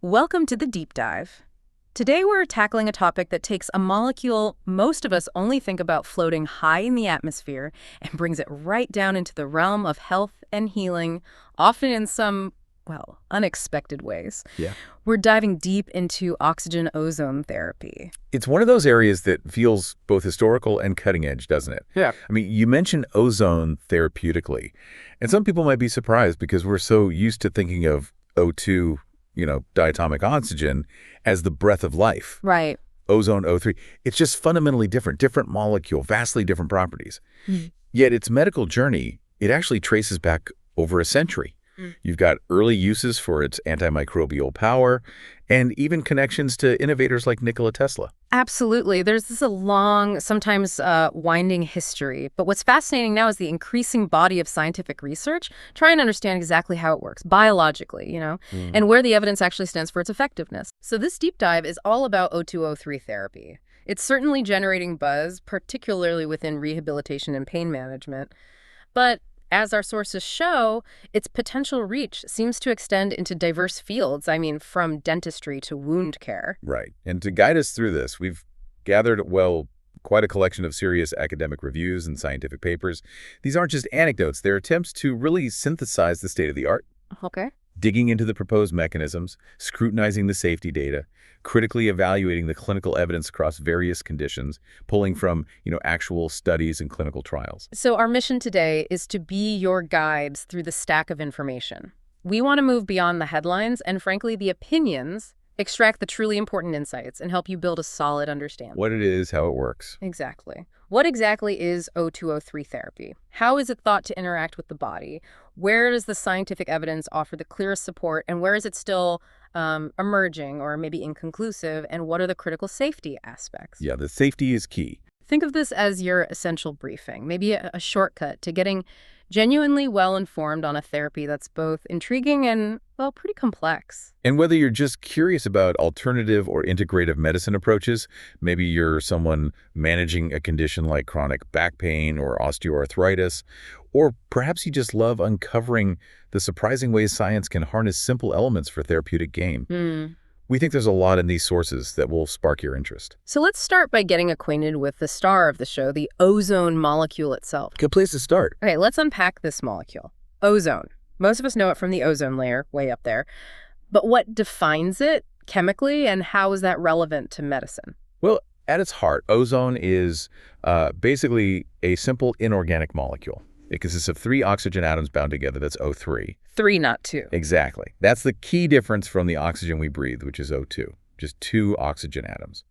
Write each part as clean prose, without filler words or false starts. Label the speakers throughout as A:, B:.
A: Welcome to the deep dive. Today we're tackling a topic that takes a molecule most of us only think about floating high in the atmosphere and brings it right down into the realm of health and healing, often in some, well, unexpected ways.
B: Yeah.
A: We're diving deep into oxygen ozone therapy.
B: It's one of those areas that feels both historical and cutting edge, doesn't it?
A: Yeah.
B: I mean, you mentioned ozone therapeutically, and some people might be surprised because we're so used to thinking of O2, diatomic oxygen, as the breath of life.
A: Right.
B: Ozone, O3, it's just fundamentally different molecule, vastly different properties.
A: Mm.
B: Yet its medical journey, it actually traces back over a century. You've got early uses for its antimicrobial power and even connections to innovators like Nikola Tesla.
A: Absolutely. There's this a long, sometimes winding history. But what's fascinating now is the increasing body of scientific research trying to understand exactly how it works biologically, and where the evidence actually stands for its effectiveness. So this deep dive is all about O₂O₃ therapy. It's certainly generating buzz, particularly within rehabilitation and pain management. But as our sources show, its potential reach seems to extend into diverse fields. I mean, from dentistry to wound care.
B: Right. And to guide us through this, we've gathered, quite a collection of serious academic reviews and scientific papers. These aren't just anecdotes. They're attempts to really synthesize the state of the art.
A: Okay.
B: Digging into the proposed mechanisms, scrutinizing the safety data, critically evaluating the clinical evidence across various conditions, pulling from, actual studies and clinical trials.
A: So our mission today is to be your guides through the stack of information. We want to move beyond the headlines and, frankly, the opinions, extract the truly important insights, and help you build a solid understanding.
B: What it is, how it works.
A: Exactly. What exactly is O₂O₃ therapy? How is it thought to interact with the body? Where does the scientific evidence offer the clearest support, and where is it still emerging or maybe inconclusive, and what are the critical safety aspects?
B: Yeah, the safety is key.
A: Think of this as your essential briefing, maybe a shortcut to getting genuinely well-informed on a therapy that's both intriguing and, well, pretty complex.
B: And whether you're just curious about alternative or integrative medicine approaches, maybe you're someone managing a condition like chronic back pain or osteoarthritis, or perhaps you just love uncovering the surprising ways science can harness simple elements for therapeutic gain. We think there's a lot in these sources that will spark your interest.
A: So let's start by getting acquainted with the star of the show, the ozone molecule itself.
B: Good place to start.
A: Okay, let's unpack this molecule. Ozone. Most of us know it from the ozone layer, way up there. But what defines it chemically, and how is that relevant to medicine?
B: Well, at its heart, ozone is basically a simple inorganic molecule. It consists of 3 oxygen atoms bound together. That's O3.
A: 3, not 2.
B: Exactly. That's the key difference from the oxygen we breathe, which is O2. Just 2 oxygen atoms.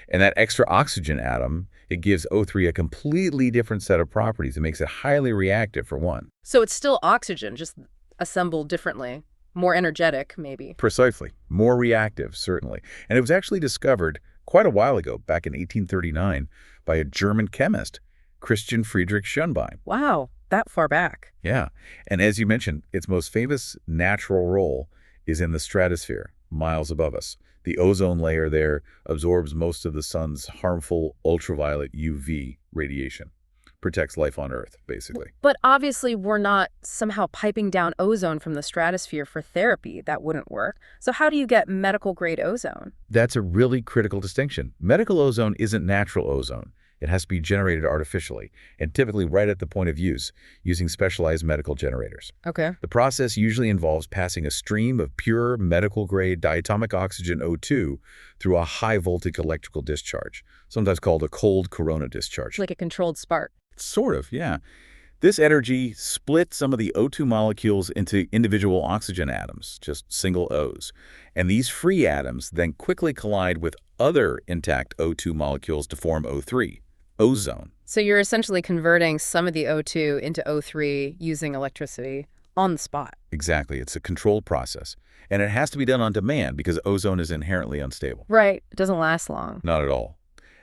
B: And that extra oxygen atom, it gives O3 a completely different set of properties. It makes it highly reactive, for one.
A: So it's still oxygen, just assembled differently. More energetic, maybe.
B: Precisely. More reactive, certainly. And it was actually discovered quite a while ago, back in 1839, by a German chemist, Christian Friedrich Schönbein.
A: Wow, that far back.
B: Yeah. And as you mentioned, its most famous natural role is in the stratosphere, miles above us. The ozone layer there absorbs most of the sun's harmful ultraviolet UV radiation. Protects life on Earth, basically.
A: But obviously we're not somehow piping down ozone from the stratosphere for therapy. That wouldn't work. So how do you get medical-grade ozone?
B: That's a really critical distinction. Medical ozone isn't natural ozone. It has to be generated artificially, and typically right at the point of use, using specialized medical generators.
A: Okay.
B: The process usually involves passing a stream of pure medical-grade diatomic oxygen O2 through a high-voltage electrical discharge, sometimes called a cold corona discharge.
A: Like a controlled spark.
B: Sort of, yeah. This energy splits some of the O2 molecules into individual oxygen atoms, just single O's. And these free atoms then quickly collide with other intact O2 molecules to form O3. Ozone.
A: So you're essentially converting some of the O2 into O3 using electricity on the spot.
B: Exactly. It's a controlled process. And it has to be done on demand because ozone is inherently unstable.
A: Right. It doesn't last long.
B: Not at all.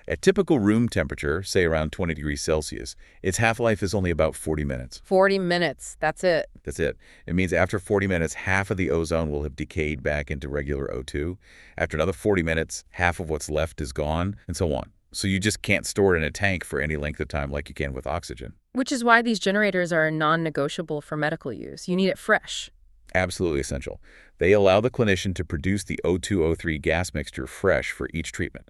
B: At typical room temperature, say around 20 degrees Celsius, its half-life is only about 40 minutes.
A: 40 minutes. That's it.
B: That's it. It means after 40 minutes, half of the ozone will have decayed back into regular O2. After another 40 minutes, half of what's left is gone, and so on. So you just can't store it in a tank for any length of time like you can with oxygen.
A: Which is why these generators are non-negotiable for medical use. You need it fresh.
B: Absolutely essential. They allow the clinician to produce the O₂O₃ gas mixture fresh for each treatment.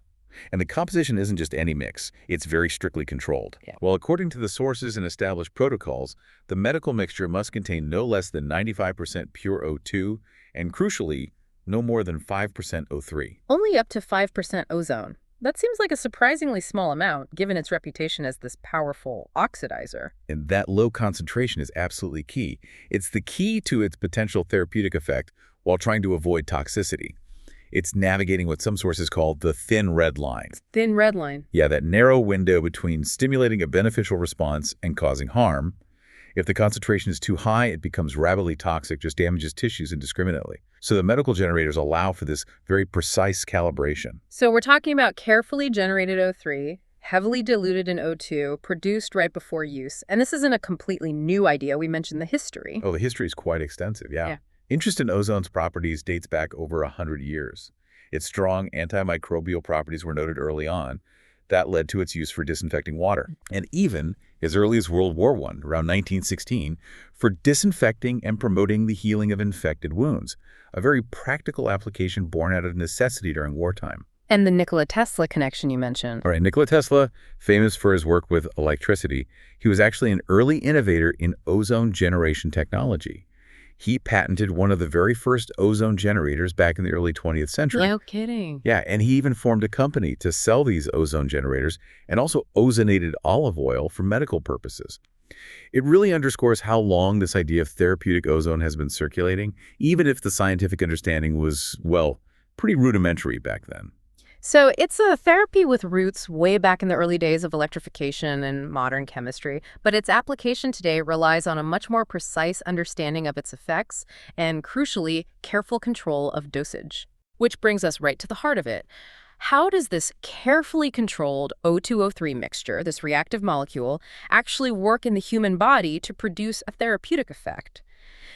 B: And the composition isn't just any mix, it's very strictly controlled.
A: Yeah.
B: Well, according to the sources and established protocols, the medical mixture must contain no less than 95% pure O2 and, crucially, no more than 5% O3.
A: Only up to 5% ozone. That seems like a surprisingly small amount, given its reputation as this powerful oxidizer.
B: And that low concentration is absolutely key. It's the key to its potential therapeutic effect while trying to avoid toxicity. It's navigating what some sources call the thin red line.
A: Thin red line.
B: Yeah, that narrow window between stimulating a beneficial response and causing harm. If the concentration is too high, it becomes rapidly toxic, just damages tissues indiscriminately. So the medical generators allow for this very precise calibration.
A: So we're talking about carefully generated O3, heavily diluted in O2, produced right before use. And this isn't a completely new idea. We mentioned the history.
B: Oh, the history is quite extensive, yeah. Interest in ozone's properties dates back over 100 years. Its strong antimicrobial properties were noted early on. That led to its use for disinfecting water. And even as early as World War I, around 1916, for disinfecting and promoting the healing of infected wounds, a very practical application born out of necessity during wartime.
A: And the Nikola Tesla connection you mentioned.
B: All right, Nikola Tesla, famous for his work with electricity, he was actually an early innovator in ozone generation technology. He patented one of the very first ozone generators back in the early 20th century.
A: No kidding.
B: Yeah, and he even formed a company to sell these ozone generators and also ozonated olive oil for medical purposes. It really underscores how long this idea of therapeutic ozone has been circulating, even if the scientific understanding was, well, pretty rudimentary back then.
A: So it's a therapy with roots way back in the early days of electrification and modern chemistry, but its application today relies on a much more precise understanding of its effects and, crucially, careful control of dosage. Which brings us right to the heart of it. How does this carefully controlled O₂O₃ mixture, this reactive molecule, actually work in the human body to produce a therapeutic effect?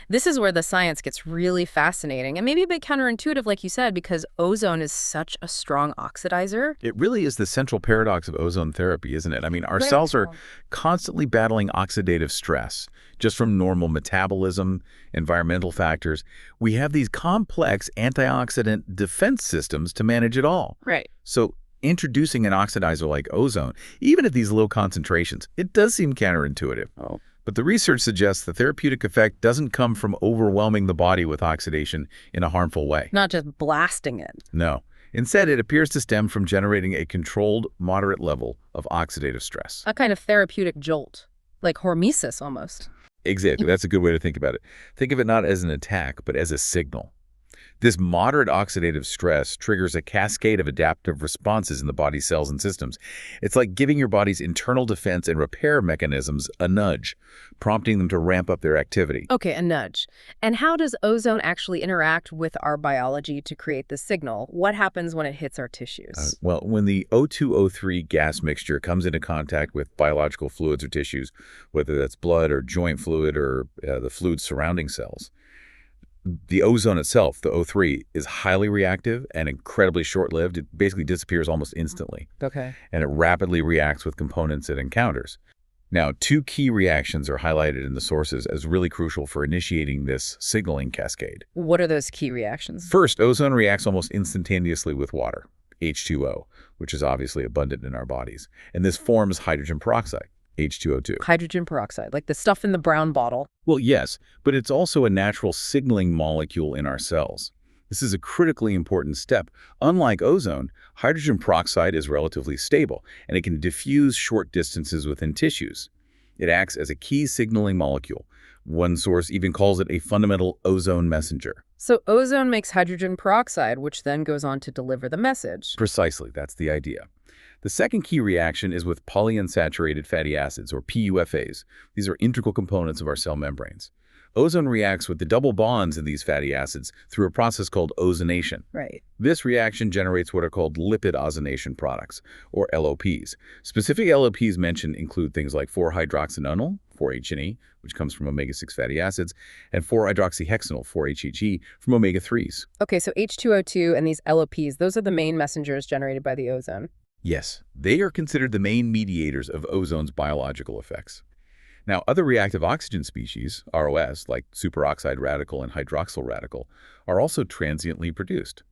A: This is where the science gets really fascinating and maybe a bit counterintuitive, like you said, because ozone is such a strong oxidizer.
B: It really is the central paradox of ozone therapy, isn't it? I mean, our cells are constantly battling oxidative stress, just from normal metabolism, environmental factors. We have these complex antioxidant defense systems to manage it all.
A: Right.
B: So introducing an oxidizer like ozone, even at these low concentrations, it does seem counterintuitive.
A: Oh.
B: But the research suggests the therapeutic effect doesn't come from overwhelming the body with oxidation in a harmful way.
A: Not just blasting it.
B: No. Instead, it appears to stem from generating a controlled, moderate level of oxidative stress.
A: A kind of therapeutic jolt, like hormesis almost.
B: Exactly. That's a good way to think about it. Think of it not as an attack, but as a signal. This moderate oxidative stress triggers a cascade of adaptive responses in the body's cells and systems. It's like giving your body's internal defense and repair mechanisms a nudge, prompting them to ramp up their activity.
A: Okay, a nudge. And how does ozone actually interact with our biology to create the signal? What happens when it hits our tissues?
B: Well, when the O₂O₃ gas mixture comes into contact with biological fluids or tissues, whether that's blood or joint fluid or the fluid surrounding cells, the ozone itself, the O3, is highly reactive and incredibly short-lived. It basically disappears almost instantly.
A: Okay.
B: And it rapidly reacts with components it encounters. Now, two key reactions are highlighted in the sources as really crucial for initiating this signaling cascade.
A: What are those key reactions?
B: First, ozone reacts almost instantaneously with water, H2O, which is obviously abundant in our bodies. And this forms hydrogen peroxide, H2O2.
A: Hydrogen peroxide, like the stuff in the brown bottle.
B: Well, yes, but it's also a natural signaling molecule in our cells. This is a critically important step. Unlike ozone, hydrogen peroxide is relatively stable, and it can diffuse short distances within tissues. It acts as a key signaling molecule. One source even calls it a fundamental ozone messenger.
A: So ozone makes hydrogen peroxide, which then goes on to deliver the message.
B: Precisely, that's the idea. The second key reaction is with polyunsaturated fatty acids, or PUFAs. These are integral components of our cell membranes. Ozone reacts with the double bonds in these fatty acids through a process called ozonation.
A: Right.
B: This reaction generates what are called lipid ozonation products, or LOPs. Specific LOPs mentioned include things like 4-hydroxynonal, 4-HNE, which comes from omega-6 fatty acids, and 4-hydroxyhexanol, 4-HEG, from omega-3s.
A: Okay, so H2O2 and these LOPs, those are the main messengers generated by the ozone.
B: Yes, they are considered the main mediators of ozone's biological effects. Now, other reactive oxygen species, ROS, like superoxide radical and hydroxyl radical, are also transiently produced.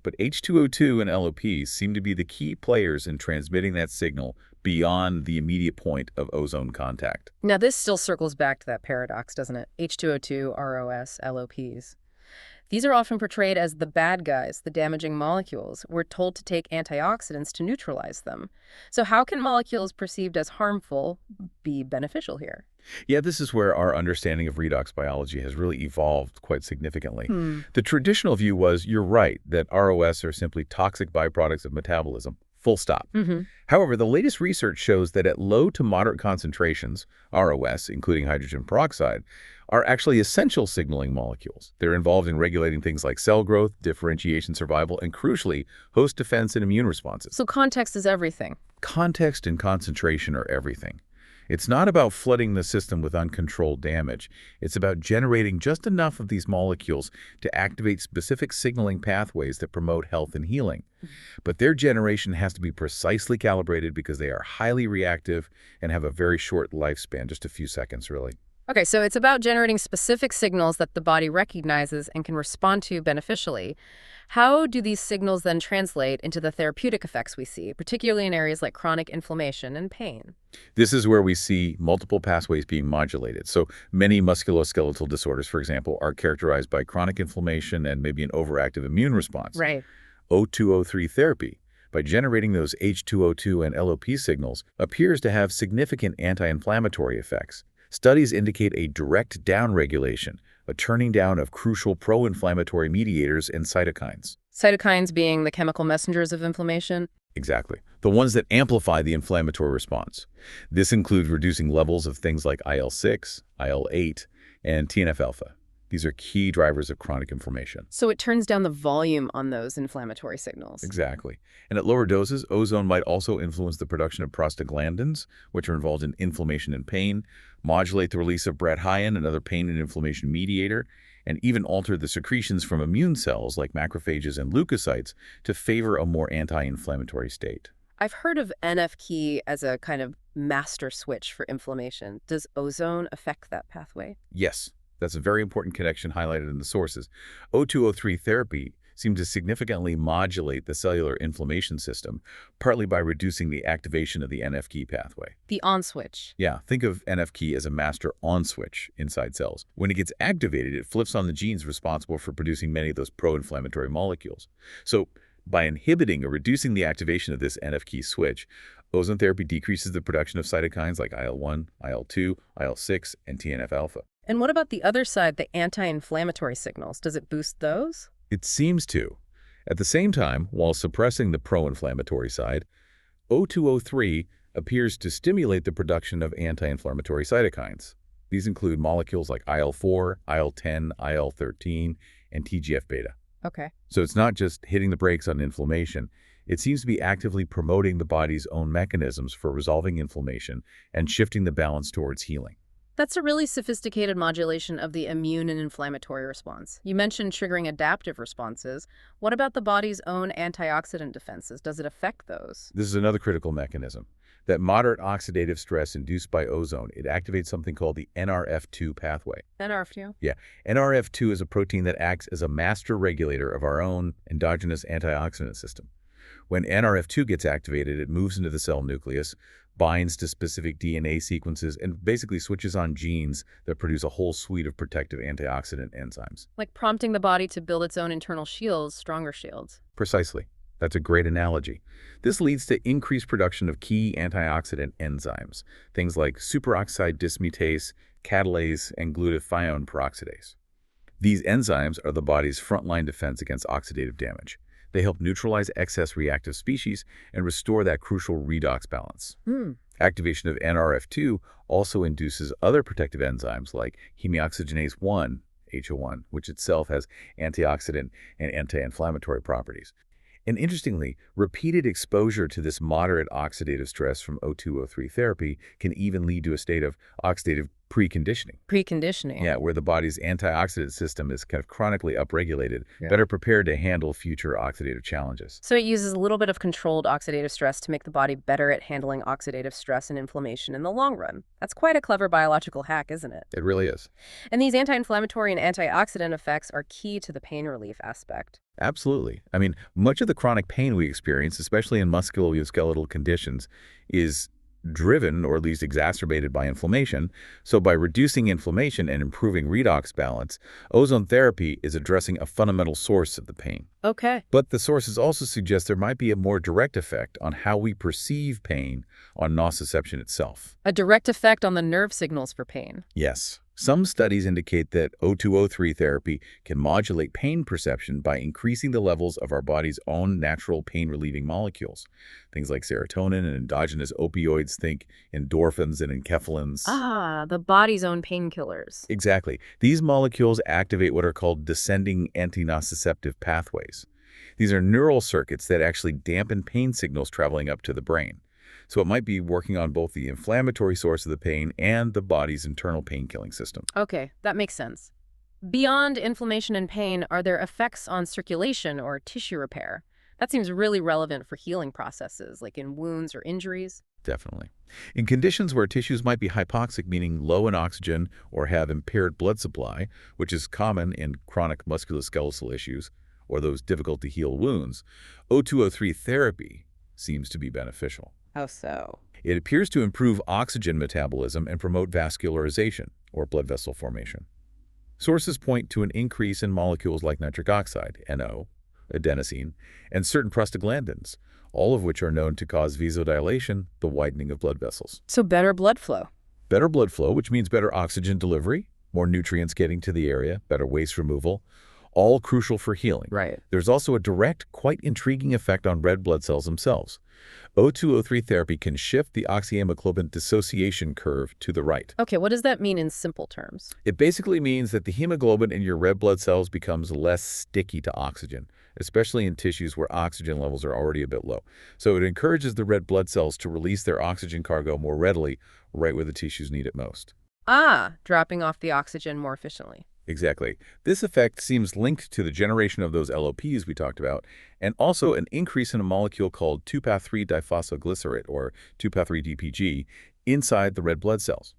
B: But H2O2 and LOP seem to be the key players in transmitting that signal beyond the immediate point of ozone contact.
A: Now, this still circles back to that paradox, doesn't it? H2O2, ROS, LOPs. These are often portrayed as the bad guys, the damaging molecules. We're told to take antioxidants to neutralize them. So how can molecules perceived as harmful be beneficial here?
B: Yeah, this is where our understanding of redox biology has really evolved quite significantly.
A: Hmm.
B: The traditional view was, you're right, that ROS are simply toxic byproducts of metabolism. Full stop.
A: Mm-hmm.
B: However, the latest research shows that at low to moderate concentrations, ROS, including hydrogen peroxide, are actually essential signaling molecules. They're involved in regulating things like cell growth, differentiation, survival, and crucially, host defense and immune responses.
A: So context is everything.
B: Context and concentration are everything. It's not about flooding the system with uncontrolled damage. It's about generating just enough of these molecules to activate specific signaling pathways that promote health and healing. But their generation has to be precisely calibrated because they are highly reactive and have a very short lifespan, just a few seconds, really.
A: Okay, so it's about generating specific signals that the body recognizes and can respond to beneficially. How do these signals then translate into the therapeutic effects we see, particularly in areas like chronic inflammation and pain?
B: This is where we see multiple pathways being modulated. So many musculoskeletal disorders, for example, are characterized by chronic inflammation and maybe an overactive immune response.
A: Right.
B: O₂O₃ therapy, by generating those H2O2 and LOP signals, appears to have significant anti-inflammatory effects. Studies indicate a direct downregulation, a turning down of crucial pro-inflammatory mediators and cytokines.
A: Cytokines being the chemical messengers of inflammation?
B: Exactly. The ones that amplify the inflammatory response. This includes reducing levels of things like IL-6, IL-8, and TNF-alpha. These are key drivers of chronic inflammation.
A: So it turns down the volume on those inflammatory signals.
B: Exactly. And at lower doses, ozone might also influence the production of prostaglandins, which are involved in inflammation and pain, modulate the release of bradykinin, another pain and inflammation mediator, and even alter the secretions from immune cells like macrophages and leukocytes to favor a more anti-inflammatory state.
A: I've heard of NF-key as a kind of master switch for inflammation. Does ozone affect that pathway?
B: Yes. That's a very important connection highlighted in the sources. O₂O₃ therapy seems to significantly modulate the cellular inflammation system, partly by reducing the activation of the NF-key pathway.
A: The on switch.
B: Yeah, think of NF-key as a master on switch inside cells. When it gets activated, it flips on the genes responsible for producing many of those pro-inflammatory molecules. So by inhibiting or reducing the activation of this NF-key switch, ozone therapy decreases the production of cytokines like IL-1, IL-2, IL-6, and TNF-alpha.
A: And what about the other side, the anti-inflammatory signals? Does it boost those?
B: It seems to. At the same time, while suppressing the pro-inflammatory side, O₂O₃ appears to stimulate the production of anti-inflammatory cytokines. These include molecules like IL-4, IL-10, IL-13, and TGF-beta.
A: Okay.
B: So it's not just hitting the brakes on inflammation. It seems to be actively promoting the body's own mechanisms for resolving inflammation and shifting the balance towards healing.
A: That's a really sophisticated modulation of the immune and inflammatory response. You mentioned triggering adaptive responses. What about the body's own antioxidant defenses? Does it affect those?
B: This is another critical mechanism. That moderate oxidative stress induced by ozone, it activates something called the NRF2 pathway.
A: NRF2?
B: Yeah, NRF2 is a protein that acts as a master regulator of our own endogenous antioxidant system. When NRF2 gets activated, it moves into the cell nucleus, binds to specific DNA sequences, and basically switches on genes that produce a whole suite of protective antioxidant enzymes.
A: Like prompting the body to build its own internal shields, stronger shields.
B: Precisely. That's a great analogy. This leads to increased production of key antioxidant enzymes, things like superoxide dismutase, catalase, and glutathione peroxidase. These enzymes are the body's frontline defense against oxidative damage. They help neutralize excess reactive species and restore that crucial redox balance. Activation of NRF2 also induces other protective enzymes like hemioxygenase 1, HO1, which itself has antioxidant and anti-inflammatory properties. And interestingly, repeated exposure to this moderate oxidative stress from O₂O₃ therapy can even lead to a state of oxidative preconditioning.
A: Preconditioning.
B: Yeah, where the body's antioxidant system is kind of chronically upregulated,
C: Yeah.
B: better prepared to handle future oxidative challenges.
A: So it uses a little bit of controlled oxidative stress to make the body better at handling oxidative stress and inflammation in the long run. That's quite a clever biological hack, isn't it?
B: It really is.
A: And these anti-inflammatory and antioxidant effects are key to the pain relief aspect.
B: Absolutely. I mean, much of the chronic pain we experience, especially in musculoskeletal conditions, is driven or at least exacerbated by inflammation. So by reducing inflammation and improving redox balance, ozone therapy is addressing a fundamental source of the pain.
A: Okay.
B: But the sources also suggest there might be a more direct effect on how we perceive pain on nociception itself.
A: A direct effect on the nerve signals for pain.
B: Yes. Some studies indicate that O₂O₃ therapy can modulate pain perception by increasing the levels of our body's own natural pain-relieving molecules. Things like serotonin and endogenous opioids, think endorphins and enkephalins.
A: Ah, the body's own painkillers.
B: Exactly. These molecules activate what are called descending antinociceptive pathways. These are neural circuits that actually dampen pain signals traveling up to the brain. So it might be working on both the inflammatory source of the pain and the body's internal pain-killing system.
A: Okay, that makes sense. Beyond inflammation and pain, are there effects on circulation or tissue repair? That seems really relevant for healing processes, like in wounds or injuries.
B: Definitely. In conditions where tissues might be hypoxic, meaning low in oxygen or have impaired blood supply, which is common in chronic musculoskeletal issues or those difficult-to-heal wounds, O₂O₃ therapy seems to be beneficial.
A: How so?
B: It appears to improve oxygen metabolism and promote vascularization, or blood vessel formation. Sources point to an increase in molecules like nitric oxide, NO, adenosine, and certain prostaglandins, all of which are known to cause vasodilation, the widening of blood vessels.
A: So better blood flow.
B: Better blood flow, which means better oxygen delivery, more nutrients getting to the area, better waste removal, all crucial for healing.
A: Right.
B: There's also a direct, quite intriguing effect on red blood cells themselves. O₂O₃ therapy can shift the oxyhemoglobin dissociation curve to the right.
A: Okay, what does that mean in simple terms?
B: It basically means that the hemoglobin in your red blood cells becomes less sticky to oxygen, especially in tissues where oxygen levels are already a bit low. So it encourages the red blood cells to release their oxygen cargo more readily, right where the tissues need it most.
A: Ah, dropping off the oxygen more efficiently.
B: Exactly. This effect seems linked to the generation of those LOPs we talked about, and also an increase in a molecule called 2'-3-diphosphoglycerate, or 2'-3-DPG, inside the red blood cells.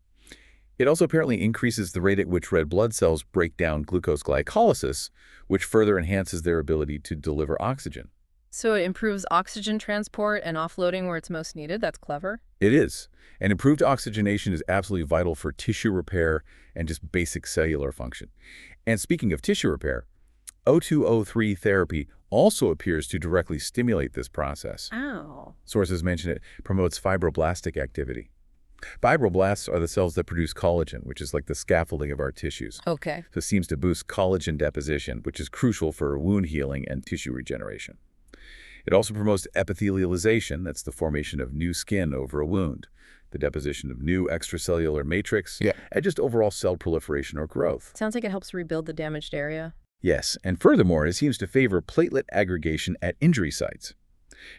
B: It also apparently increases the rate at which red blood cells break down glucose glycolysis, which further enhances their ability to deliver oxygen.
A: So it improves oxygen transport and offloading where it's most needed. That's clever.
B: It is. And improved oxygenation is absolutely vital for tissue repair and just basic cellular function. And speaking of tissue repair, O₂O₃ therapy also appears to directly stimulate this process.
A: Ow.
B: Sources mention it promotes fibroblastic activity. Fibroblasts are the cells that produce collagen, which is like the scaffolding of our tissues.
A: Okay.
B: So it seems to boost collagen deposition, which is crucial for wound healing and tissue regeneration. It also promotes epithelialization, that's the formation of new skin over a wound, the deposition of new extracellular matrix, and just overall cell proliferation or growth.
A: Sounds like it helps rebuild the damaged area.
B: Yes, and furthermore, it seems to favor platelet aggregation at injury sites.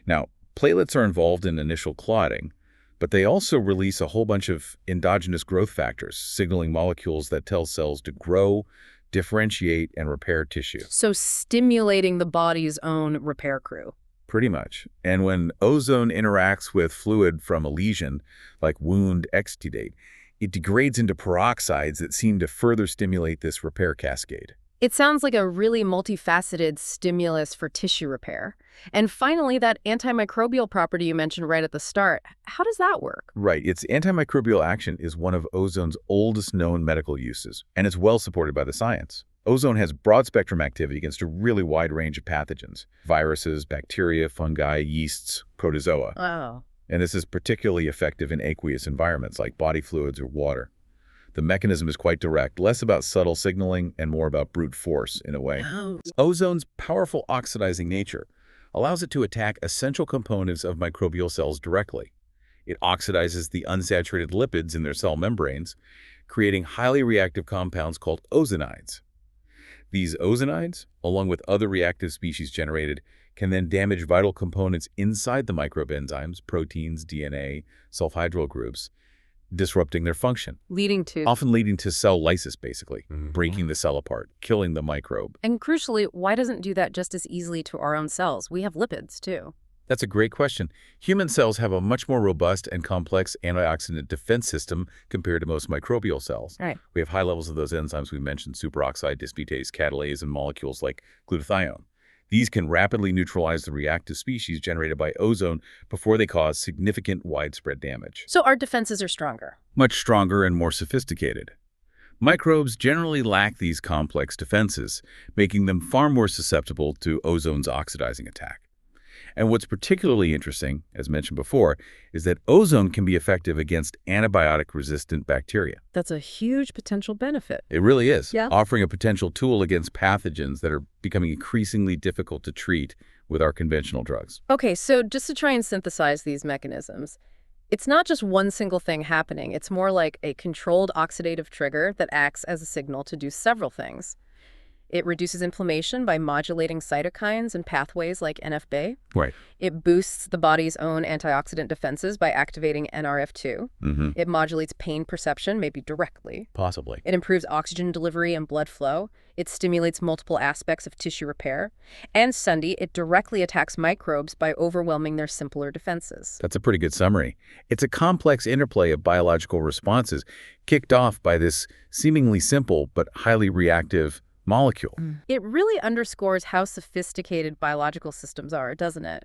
B: Now, platelets are involved in initial clotting, but they also release a whole bunch of endogenous growth factors, signaling molecules that tell cells to grow, differentiate, and repair tissue.
A: So stimulating the body's own repair crew.
B: Pretty much. And when ozone interacts with fluid from a lesion, like wound exudate, it degrades into peroxides that seem to further stimulate this repair cascade.
A: It sounds like a really multifaceted stimulus for tissue repair. And finally, that antimicrobial property you mentioned right at the start, how does that work?
B: Right. Its antimicrobial action is one of ozone's oldest known medical uses, and it's well supported by the science. Ozone has broad-spectrum activity against a really wide range of pathogens: viruses, bacteria, fungi, yeasts, protozoa.
A: Oh.
B: And this is particularly effective in aqueous environments like body fluids or water. The mechanism is quite direct, less about subtle signaling and more about brute force in a way.
A: Oh.
B: Ozone's powerful oxidizing nature allows it to attack essential components of microbial cells directly. It oxidizes the unsaturated lipids in their cell membranes, creating highly reactive compounds called ozonides. These ozonides, along with other reactive species generated, can then damage vital components inside the microbe enzymes, proteins, DNA, sulfhydryl groups, disrupting their function,
A: Leading to...
B: often leading to cell lysis, basically, breaking the cell apart, killing the microbe.
A: And crucially, why doesn't it do that just as easily to our own cells? We have lipids, too.
B: That's a great question. Human cells have a much more robust and complex antioxidant defense system compared to most microbial cells.
A: Right.
B: We have high levels of those enzymes we mentioned, superoxide dismutase, catalase, and molecules like glutathione. These can rapidly neutralize the reactive species generated by ozone before they cause significant widespread damage.
A: So our defenses are stronger.
B: Much stronger and more sophisticated. Microbes generally lack these complex defenses, making them far more susceptible to ozone's oxidizing attack. And what's particularly interesting, as mentioned before, is that ozone can be effective against antibiotic-resistant bacteria.
A: That's a huge potential benefit.
B: It really is,
A: Yeah.
B: offering a potential tool against pathogens that are becoming increasingly difficult to treat with our conventional drugs.
A: Okay, so just to try and synthesize these mechanisms, it's not just one single thing happening. It's more like a controlled oxidative trigger that acts as a signal to do several things. It reduces inflammation by modulating cytokines and pathways like NF-β.
B: Right.
A: It boosts the body's own antioxidant defenses by activating NRF2. It modulates pain perception, maybe directly.
B: Possibly.
A: It improves oxygen delivery and blood flow. It stimulates multiple aspects of tissue repair. And Sunday, it directly attacks microbes by overwhelming their simpler defenses.
B: That's a pretty good summary. It's a complex interplay of biological responses kicked off by this seemingly simple but highly reactive molecule.
A: It really underscores how sophisticated biological systems are, doesn't it?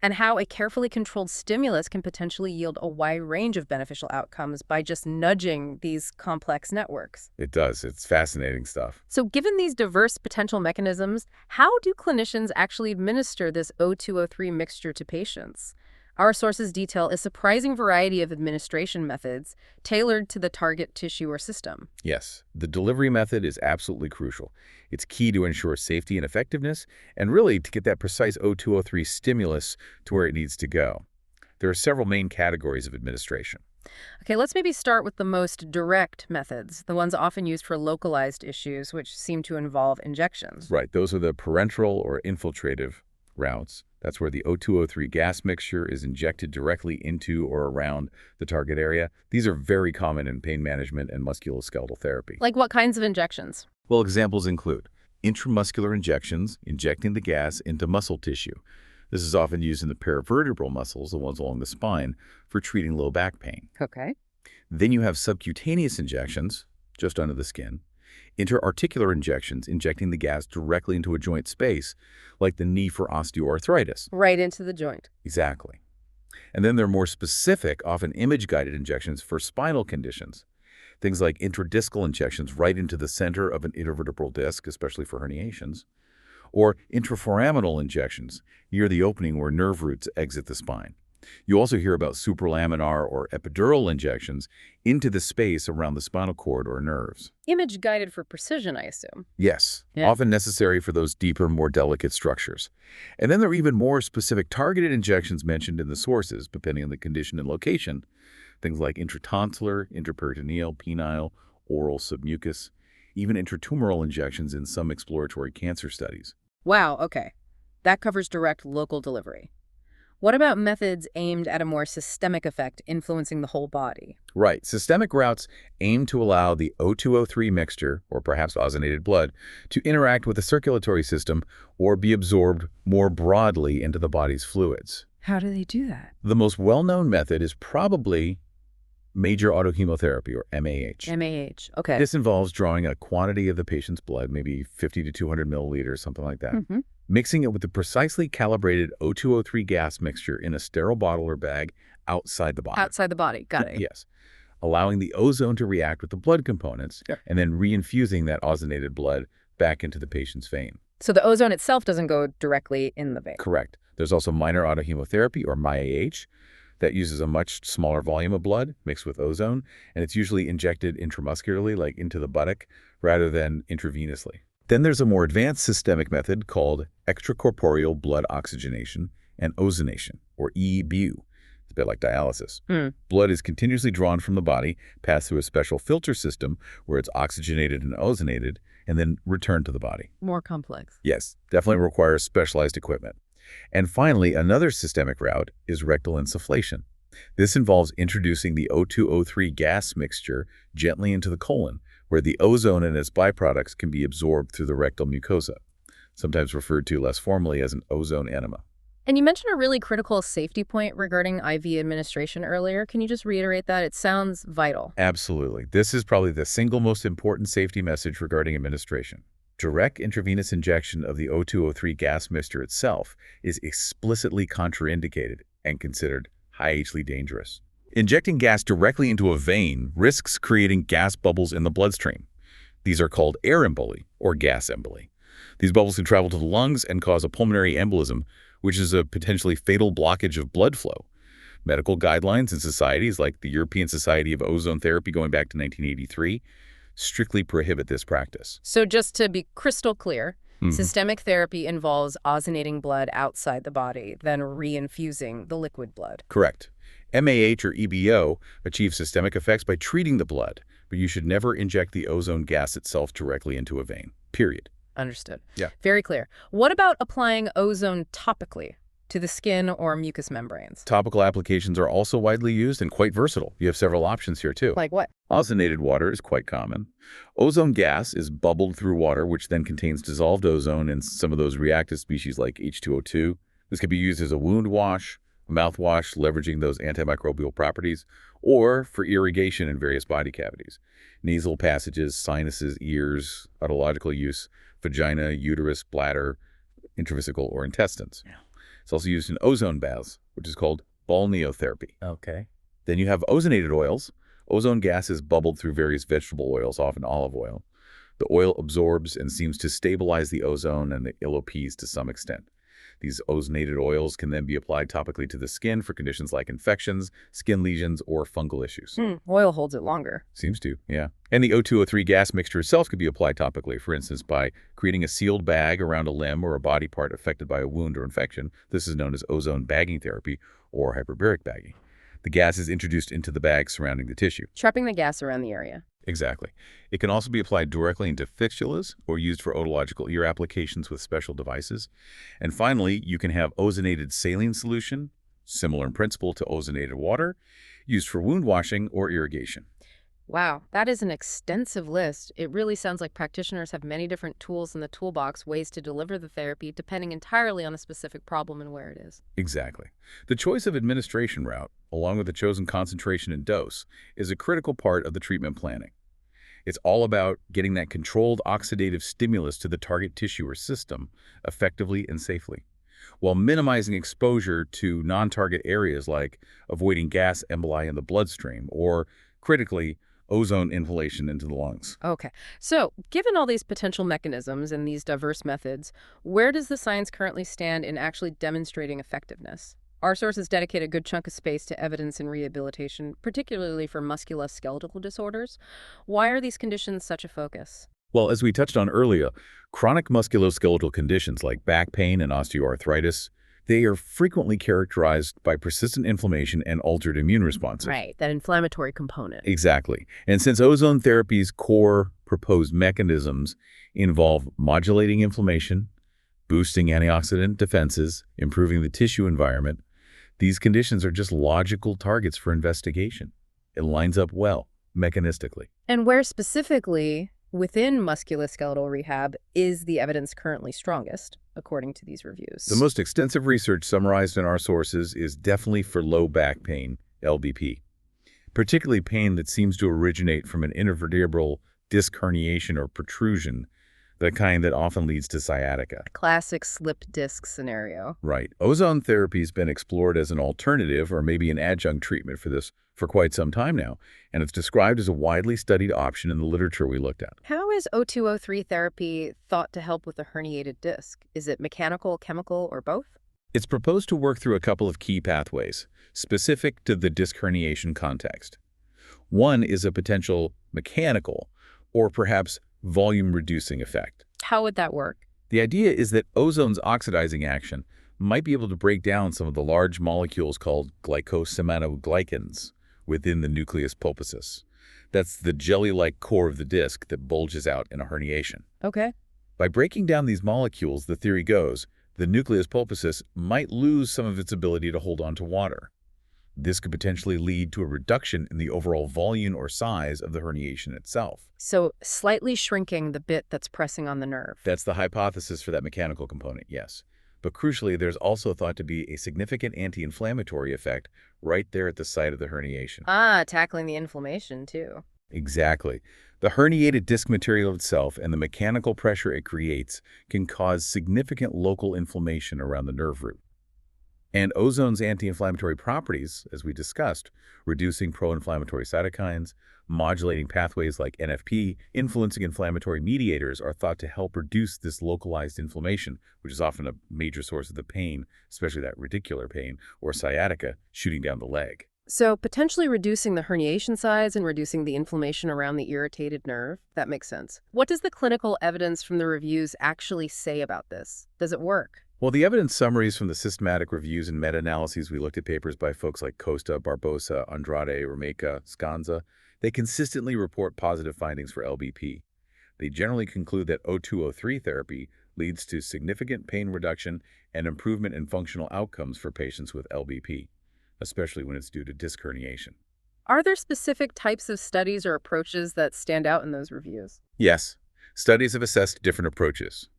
A: And how a carefully controlled stimulus can potentially yield a wide range of beneficial outcomes by just nudging these complex networks.
B: It does. It's fascinating stuff.
A: So given these diverse potential mechanisms, how do clinicians actually administer this O₂O₃ mixture to patients? Our sources detail a surprising variety of administration methods tailored to the target tissue or system.
B: Yes, the delivery method is absolutely crucial. It's key to ensure safety and effectiveness, and really to get that precise O₂O₃ stimulus to where it needs to go. There are several main categories of administration.
A: Okay, let's maybe start with the most direct methods, the ones often used for localized issues, which seem to involve injections.
B: Right, those are the parenteral or infiltrative routes. That's where the O₂O₃ gas mixture is injected directly into or around the target area. These are very common in pain management and musculoskeletal therapy.
A: Like what kinds of injections?
B: Well, examples include intramuscular injections, injecting the gas into muscle tissue. This is often used in the paravertebral muscles, the ones along the spine, for treating low back pain.
A: Okay.
B: Then you have subcutaneous injections, just under the skin. Interarticular injections, injecting the gas directly into a joint space, like the knee for osteoarthritis.
A: Right into the joint.
B: Exactly. And then there are more specific, often image-guided injections for spinal conditions. Things like intradiscal injections right into the center of an intervertebral disc, especially for herniations. Or intraforaminal injections near the opening where nerve roots exit the spine. You also hear about supralaminar or epidural injections into the space around the spinal cord or nerves.
A: Image-guided for precision, I assume.
B: Yes,
A: Yeah.
B: often necessary for those deeper, more delicate structures. And then there are even more specific targeted injections mentioned in the sources, depending on the condition and location. Things like intratonsillar, intraperitoneal, penile, oral submucous, even intratumoral injections in some exploratory cancer studies.
A: Wow, okay. That covers direct local delivery. What about methods aimed at a more systemic effect influencing the whole body?
B: Right. Systemic routes aim to allow the O₂O₃ mixture, or perhaps ozonated blood, to interact with the circulatory system or be absorbed more broadly into the body's fluids.
A: How do they do that?
B: The most well-known method is probably major autohemotherapy, or MAH.
A: MAH, okay.
B: This involves drawing a quantity of the patient's blood, maybe 50 to 200 milliliters, something like that,
A: Mhm.
B: mixing it with the precisely calibrated O₂O₃ gas mixture in a sterile bottle or bag outside the body.
A: Outside the body, got it.
B: Yes. Allowing the ozone to react with the blood components and then reinfusing that ozonated blood back into the patient's vein.
A: So the ozone itself doesn't go directly in the vein.
B: Correct. There's also minor autohemotherapy, or MIAH, that uses a much smaller volume of blood mixed with ozone, and it's usually injected intramuscularly, like into the buttock, rather than intravenously. Then there's a more advanced systemic method called extracorporeal blood oxygenation and ozonation, or EBU. It's a bit like dialysis. Blood is continuously drawn from the body, passed through a special filter system where it's oxygenated and ozonated, and then returned to the body.
A: More complex.
B: Yes, definitely requires specialized equipment. And finally, another systemic route is rectal insufflation. This involves introducing the O₂O₃ gas mixture gently into the colon, where the ozone and its byproducts can be absorbed through the rectal mucosa, sometimes referred to less formally as an ozone enema.
A: And you mentioned a really critical safety point regarding IV administration earlier. Can you just reiterate that? It sounds vital.
B: Absolutely. This is probably the single most important safety message regarding administration. Direct intravenous injection of the O₂O₃ gas mixture itself is explicitly contraindicated and considered highly dangerous. Injecting gas directly into a vein risks creating gas bubbles in the bloodstream. These are called air emboli or gas emboli. These bubbles can travel to the lungs and cause a pulmonary embolism, which is a potentially fatal blockage of blood flow. Medical guidelines and societies like the European Society of Ozone Therapy going back to 1983 strictly prohibit this practice.
A: So just to be crystal clear, systemic therapy involves ozonating blood outside the body, then reinfusing the liquid blood.
B: Correct. MAH or EBO achieves systemic effects by treating the blood, but you should never inject the ozone gas itself directly into a vein, period.
A: Understood.
B: Yeah.
A: Very clear. What about applying ozone topically to the skin or mucous membranes?
B: Topical applications are also widely used and quite versatile. You have several options here too.
A: Like what?
B: Ozonated water is quite common. Ozone gas is bubbled through water, which then contains dissolved ozone and some of those reactive species like H2O2. This can be used as a wound wash, mouthwash, leveraging those antimicrobial properties, or for irrigation in various body cavities. Nasal passages, sinuses, ears, otological use, vagina, uterus, bladder, intravesical, or intestines.
A: Yeah.
B: It's also used in ozone baths, which is called balneotherapy.
A: Okay.
B: Then you have ozonated oils. Ozone gas is bubbled through various vegetable oils, often olive oil. The oil absorbs and seems to stabilize the ozone and the LOPs to some extent. These ozonated oils can then be applied topically to the skin for conditions like infections, skin lesions, or fungal issues.
A: Oil holds it longer.
B: Seems to, yeah. And the O₂O₃ gas mixture itself could be applied topically, for instance, by creating a sealed bag around a limb or a body part affected by a wound or infection. This is known as ozone bagging therapy or hyperbaric bagging. The gas is introduced into the bag surrounding the tissue.
A: Trapping the gas around the area.
B: Exactly. It can also be applied directly into fistulas or used for otological ear applications with special devices. And finally, you can have ozonated saline solution, similar in principle to ozonated water, used for wound washing or irrigation.
A: Wow, that is an extensive list. It really sounds like practitioners have many different tools in the toolbox, ways to deliver the therapy, depending entirely on the specific problem and where it is.
B: Exactly. The choice of administration route, along with the chosen concentration and dose, is a critical part of the treatment planning. It's all about getting that controlled oxidative stimulus to the target tissue or system effectively and safely, while minimizing exposure to non-target areas like avoiding gas emboli in the bloodstream or, critically, ozone inhalation into the lungs.
A: Okay, so given all these potential mechanisms and these diverse methods, where does the science currently stand in actually demonstrating effectiveness? Our sources dedicate a good chunk of space to evidence in rehabilitation, particularly for musculoskeletal disorders. Why are these conditions such a focus?
B: Well, as we touched on earlier, chronic musculoskeletal conditions like back pain and osteoarthritis, they are frequently characterized by persistent inflammation and altered immune responses.
A: Right, that inflammatory component.
B: Exactly. And since ozone therapy's core proposed mechanisms involve modulating inflammation, boosting antioxidant defenses, improving the tissue environment, these conditions are just logical targets for investigation. It lines up well, mechanistically.
A: And where specifically within musculoskeletal rehab is the evidence currently strongest, according to these reviews?
B: The most extensive research summarized in our sources is definitely for low back pain, LBP, particularly pain that seems to originate from an intervertebral disc herniation or protrusion, the kind that often leads to sciatica.
A: Classic slip disc scenario.
B: Right. Ozone therapy has been explored as an alternative or maybe an adjunct treatment for this for quite some time now, and it's described as a widely studied option in the literature we looked at.
A: How is O₂O₃ therapy thought to help with a herniated disc? Is it mechanical, chemical, or both?
B: It's proposed to work through a couple of key pathways, specific to the disc herniation context. One is a potential mechanical or perhaps volume-reducing effect.
A: How would that work?
B: The idea is that ozone's oxidizing action might be able to break down some of the large molecules called glycosaminoglycans within the nucleus pulposus. That's the jelly-like core of the disc that bulges out in a herniation.
A: Okay.
B: By breaking down these molecules, the theory goes, the nucleus pulposus might lose some of its ability to hold on to water. This could potentially lead to a reduction in the overall volume or size of the herniation itself.
A: So slightly shrinking the bit that's pressing on the nerve.
B: That's the hypothesis for that mechanical component, yes. But crucially, there's also thought to be a significant anti-inflammatory effect right there at the site of the herniation.
A: Ah, tackling the inflammation, too.
B: Exactly. The herniated disc material itself and the mechanical pressure it creates can cause significant local inflammation around the nerve root. And ozone's anti-inflammatory properties, as we discussed, reducing pro-inflammatory cytokines, modulating pathways like NFP, influencing inflammatory mediators are thought to help reduce this localized inflammation, which is often a major source of the pain, especially that radicular pain or sciatica shooting down the leg.
A: So potentially reducing the herniation size and reducing the inflammation around the irritated nerve. That makes sense. What does the clinical evidence from the reviews actually say about this? Does it work?
B: Well, the evidence summaries from the systematic reviews and meta-analyses, we looked at papers by folks like Costa, Barbosa, Andrade, Romeka, Scanza. They consistently report positive findings for LBP. They generally conclude that O₂O₃ therapy leads to significant pain reduction and improvement in functional outcomes for patients with LBP, especially when it's due to disc herniation.
A: Are there specific types of studies or approaches that stand out in those reviews?
B: Yes, studies have assessed different approaches.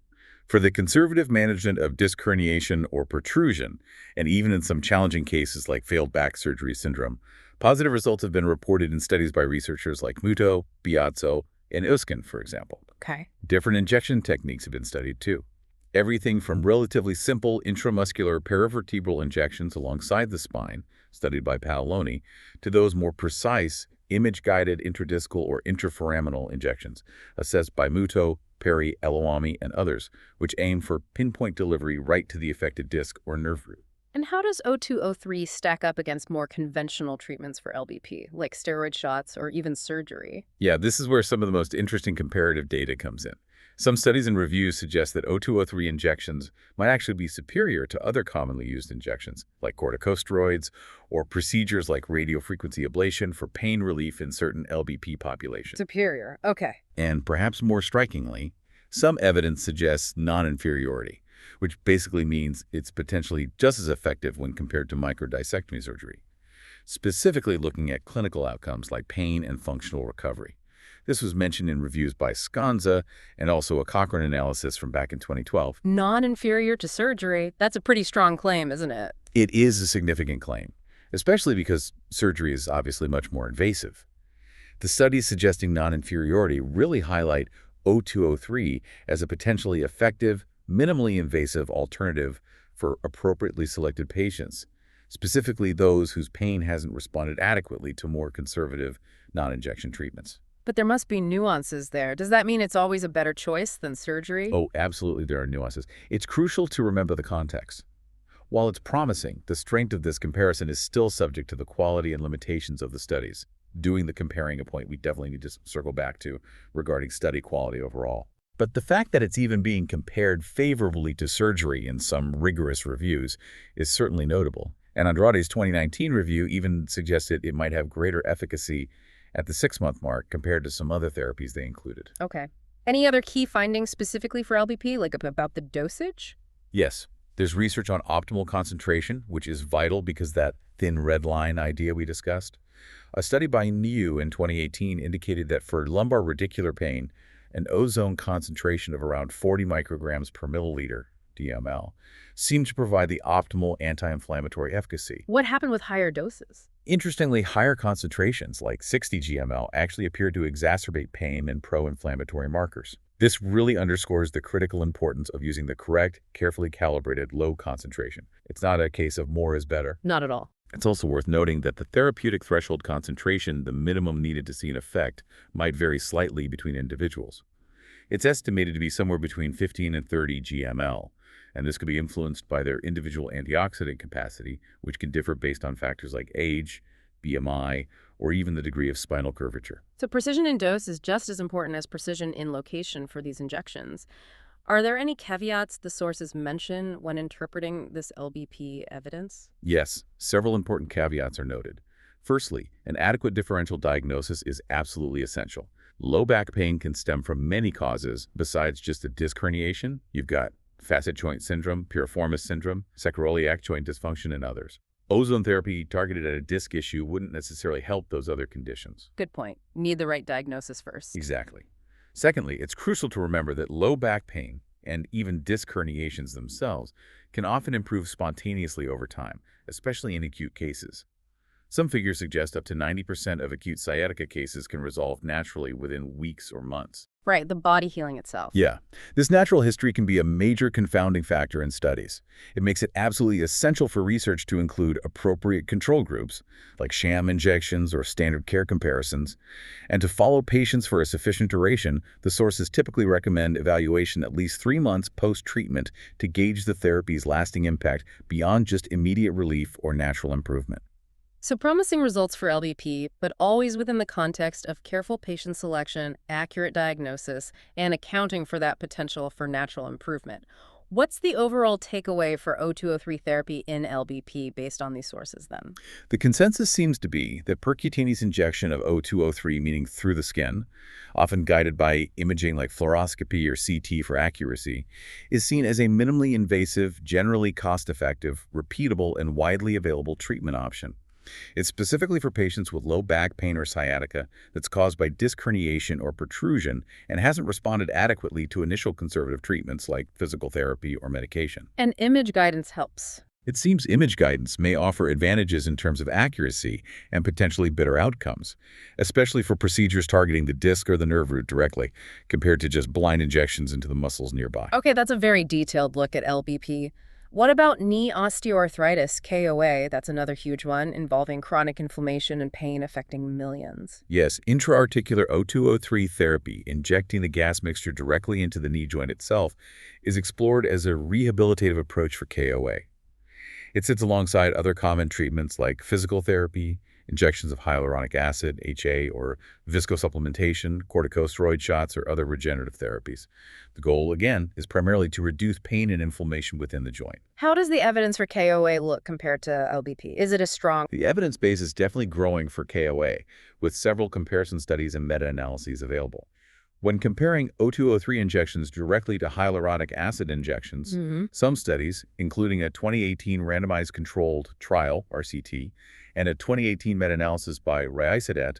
B: For the conservative management of disc herniation or protrusion, and even in some challenging cases like failed back surgery syndrome, positive results have been reported in studies by researchers like Muto, Biazzo, and Uskin, for example.
A: Okay.
B: Different injection techniques have been studied too. Everything from relatively simple intramuscular paravertebral injections alongside the spine, studied by Paoloni, to those more precise image-guided intradiscal or intraforaminal injections, assessed by Muto, Perry, Eloami, and others, which aim for pinpoint delivery right to the affected disc or nerve root.
A: And how does O₂O₃ stack up against more conventional treatments for LBP, like steroid shots or even surgery?
B: Yeah, this is where some of the most interesting comparative data comes in. Some studies and reviews suggest that O₂O₃ injections might actually be superior to other commonly used injections, like corticosteroids, or procedures like radiofrequency ablation for pain relief in certain LBP populations.
A: Superior. Okay.
B: And perhaps more strikingly, some evidence suggests non-inferiority, which basically means it's potentially just as effective when compared to microdiscectomy surgery, specifically looking at clinical outcomes like pain and functional recovery. This was mentioned in reviews by Scanza and also a Cochrane analysis from back in 2012.
A: Non-inferior to surgery. That's a pretty strong claim, isn't it?
B: It is a significant claim, especially because surgery is obviously much more invasive. The studies suggesting non-inferiority really highlight O₂O₃ as a potentially effective, minimally invasive alternative for appropriately selected patients, specifically those whose pain hasn't responded adequately to more conservative non-injection treatments.
A: But there must be nuances there. Does that mean it's always a better choice than surgery?
B: Oh, absolutely, there are nuances. It's crucial to remember the context. While it's promising, the strength of this comparison is still subject to the quality and limitations of the studies. Doing the comparing a point we definitely need to circle back to regarding study quality overall. But the fact that it's even being compared favorably to surgery in some rigorous reviews is certainly notable. And Andrade's 2019 review even suggested it might have greater efficacy at the 6-month mark compared to some other therapies they included.
A: Okay. Any other key findings specifically for LBP, like about the dosage?
B: Yes, there's research on optimal concentration, which is vital because that thin red line idea we discussed. A study by Niu in 2018 indicated that for lumbar radicular pain, an ozone concentration of around 40 micrograms per milliliter, DML, seemed to provide the optimal anti-inflammatory efficacy.
A: What happened with higher doses?
B: Interestingly, higher concentrations, like 60 GML, actually appeared to exacerbate pain and pro-inflammatory markers. This really underscores the critical importance of using the correct, carefully calibrated low concentration. It's not a case of more is better.
A: Not at all.
B: It's also worth noting that the therapeutic threshold concentration, the minimum needed to see an effect, might vary slightly between individuals. It's estimated to be somewhere between 15 and 30 GML, and this could be influenced by their individual antioxidant capacity, which can differ based on factors like age, BMI, or even the degree of spinal curvature.
A: So precision in dose is just as important as precision in location for these injections. Are there any caveats the sources mention when interpreting this LBP evidence?
B: Yes, several important caveats are noted. Firstly, an adequate differential diagnosis is absolutely essential. Low back pain can stem from many causes besides just a disc herniation. You've got facet joint syndrome, piriformis syndrome, sacroiliac joint dysfunction, and others. Ozone therapy targeted at a disc issue wouldn't necessarily help those other conditions.
A: Good point. Need the right diagnosis first.
B: Exactly. Secondly, it's crucial to remember that low back pain and even disc herniations themselves can often improve spontaneously over time, especially in acute cases. Some figures suggest up to 90% of acute sciatica cases can resolve naturally within weeks or months.
A: Right, the body healing itself.
B: Yeah, this natural history can be a major confounding factor in studies. It makes it absolutely essential for research to include appropriate control groups, like sham injections or standard care comparisons, and to follow patients for a sufficient duration. The sources typically recommend evaluation at least 3 months post-treatment to gauge the therapy's lasting impact beyond just immediate relief or natural improvement.
A: So promising results for LBP, but always within the context of careful patient selection, accurate diagnosis, and accounting for that potential for natural improvement. What's the overall takeaway for O₂O₃ therapy in LBP based on these sources then?
B: The consensus seems to be that percutaneous injection of O₂O₃, meaning through the skin, often guided by imaging like fluoroscopy or CT for accuracy, is seen as a minimally invasive, generally cost-effective, repeatable, and widely available treatment option. It's specifically for patients with low back pain or sciatica that's caused by disc herniation or protrusion and hasn't responded adequately to initial conservative treatments like physical therapy or medication.
A: And image guidance helps.
B: It seems image guidance may offer advantages in terms of accuracy and potentially better outcomes, especially for procedures targeting the disc or the nerve root directly, compared to just blind injections into the muscles nearby.
A: Okay, that's a very detailed look at LBP. What about knee osteoarthritis, KOA? That's another huge one, involving chronic inflammation and pain affecting millions.
B: Yes, intra-articular O₂O₃ therapy, injecting the gas mixture directly into the knee joint itself, is explored as a rehabilitative approach for KOA. It sits alongside other common treatments like physical therapy, injections of hyaluronic acid, HA, or viscosupplementation, corticosteroid shots, or other regenerative therapies. The goal, again, is primarily to reduce pain and inflammation within the joint.
A: How does the evidence for KOA look compared to LBP? Is it as strong?
B: The evidence base is definitely growing for KOA, with several comparison studies and meta-analyses available. When comparing O₂O₃ injections directly to hyaluronic acid injections, some studies, including a 2018 randomized controlled trial, RCT, and a 2018 meta-analysis by Raisadat,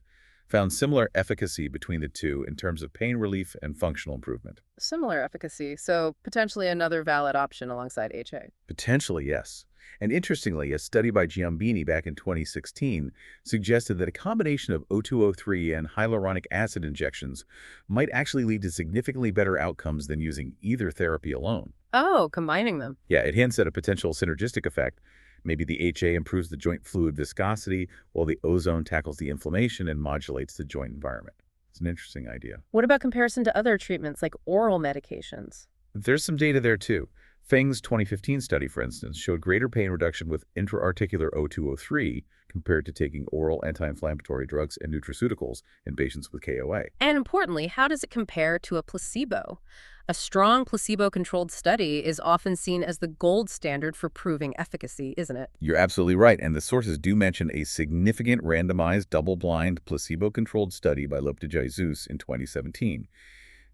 B: found similar efficacy between the two in terms of pain relief and functional improvement.
A: Similar efficacy, so potentially another valid option alongside HA.
B: Potentially, yes. And interestingly, a study by Giambini back in 2016 suggested that a combination of O₂O₃ and hyaluronic acid injections might actually lead to significantly better outcomes than using either therapy alone.
A: Oh, combining them.
B: Yeah, it hints at a potential synergistic effect. Maybe the HA improves the joint fluid viscosity, while the ozone tackles the inflammation and modulates the joint environment. It's an interesting idea.
A: What about comparison to other treatments like oral medications?
B: There's some data there too. Feng's 2015 study, for instance, showed greater pain reduction with intra-articular O₂O₃ compared to taking oral anti-inflammatory drugs and nutraceuticals in patients with KOA.
A: And importantly, how does it compare to a placebo? A strong placebo-controlled study is often seen as the gold standard for proving efficacy, isn't it?
B: You're absolutely right, and the sources do mention a significant randomized double-blind placebo-controlled study by Lopte-Jesus in 2017.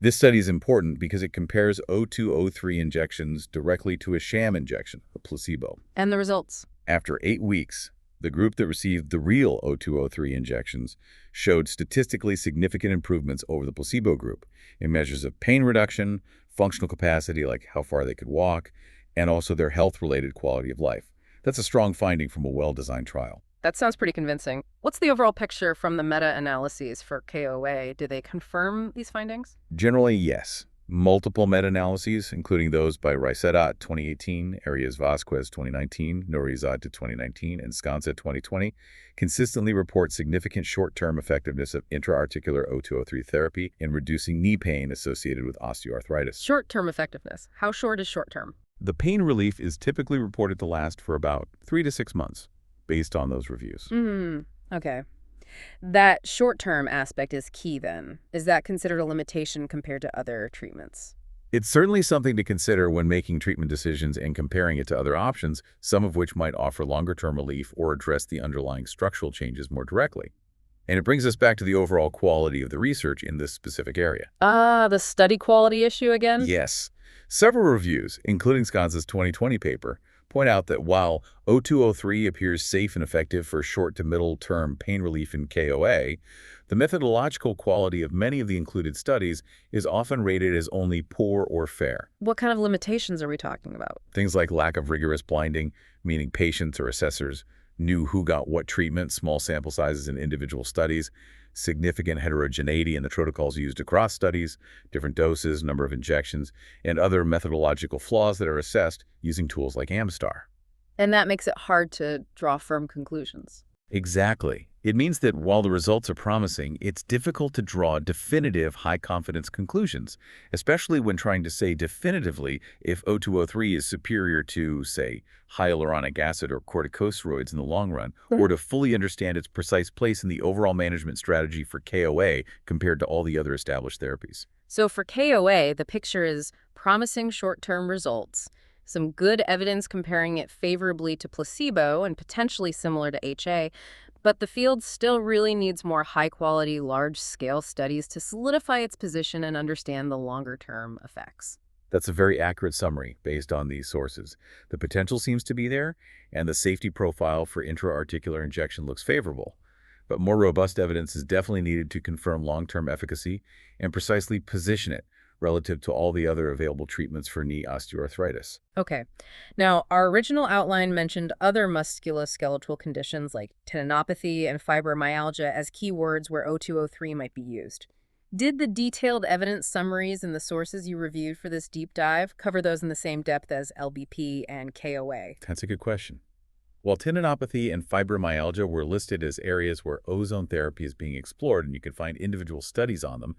B: This study is important because it compares O₂O₃ injections directly to a sham injection, a placebo.
A: And the results?
B: After 8 weeks, the group that received the real O₂O₃ injections showed statistically significant improvements over the placebo group in measures of pain reduction, functional capacity, like how far they could walk, and also their health-related quality of life. That's a strong finding from a well-designed trial.
A: That sounds pretty convincing. What's the overall picture from the meta-analyses for KOA? Do they confirm these findings?
B: Generally, yes. Multiple meta-analyses, including those by Raisadat 2018, Arias Vasquez 2019, Norizad 2019, and Scanza 2020, consistently report significant short-term effectiveness of intra-articular O₂O₃ therapy in reducing knee pain associated with osteoarthritis.
A: Short-term effectiveness. How short is short-term?
B: The pain relief is typically reported to last for about 3 to 6 months, based on those reviews.
A: Okay. That short-term aspect is key then. Is that considered a limitation compared to other treatments?
B: It's certainly something to consider when making treatment decisions and comparing it to other options, some of which might offer longer-term relief or address the underlying structural changes more directly. And it brings us back to the overall quality of the research in this specific area.
A: The study quality issue again?
B: Yes. Several reviews, including Scanza's 2020 paper, point out that while O₂O₃ appears safe and effective for short to middle-term pain relief in KOA, the methodological quality of many of the included studies is often rated as only poor or fair.
A: What kind of limitations are we talking about?
B: Things like lack of rigorous blinding, meaning patients or assessors knew who got what treatment, small sample sizes in individual studies, significant heterogeneity in the protocols used across studies, different doses, number of injections, and other methodological flaws that are assessed using tools like Amstar.
A: And that makes it hard to draw firm conclusions.
B: Exactly. It means that while the results are promising, it's difficult to draw definitive high-confidence conclusions, especially when trying to say definitively if O₂O₃ is superior to, say, hyaluronic acid or corticosteroids in the long run, or to fully understand its precise place in the overall management strategy for KOA compared to all the other established therapies.
A: So for KOA, the picture is promising short-term results, some good evidence comparing it favorably to placebo and potentially similar to HA, but the field still really needs more high-quality, large-scale studies to solidify its position and understand the longer-term effects.
B: That's a very accurate summary based on these sources. The potential seems to be there, and the safety profile for intra-articular injection looks favorable. But more robust evidence is definitely needed to confirm long-term efficacy and precisely position it relative to all the other available treatments for knee osteoarthritis.
A: Okay. Now, our original outline mentioned other musculoskeletal conditions like tendinopathy and fibromyalgia as keywords where O₂O₃ might be used. Did the detailed evidence summaries in the sources you reviewed for this deep dive cover those in the same depth as LBP and KOA?
B: That's a good question. While tendinopathy and fibromyalgia were listed as areas where ozone therapy is being explored and you can find individual studies on them,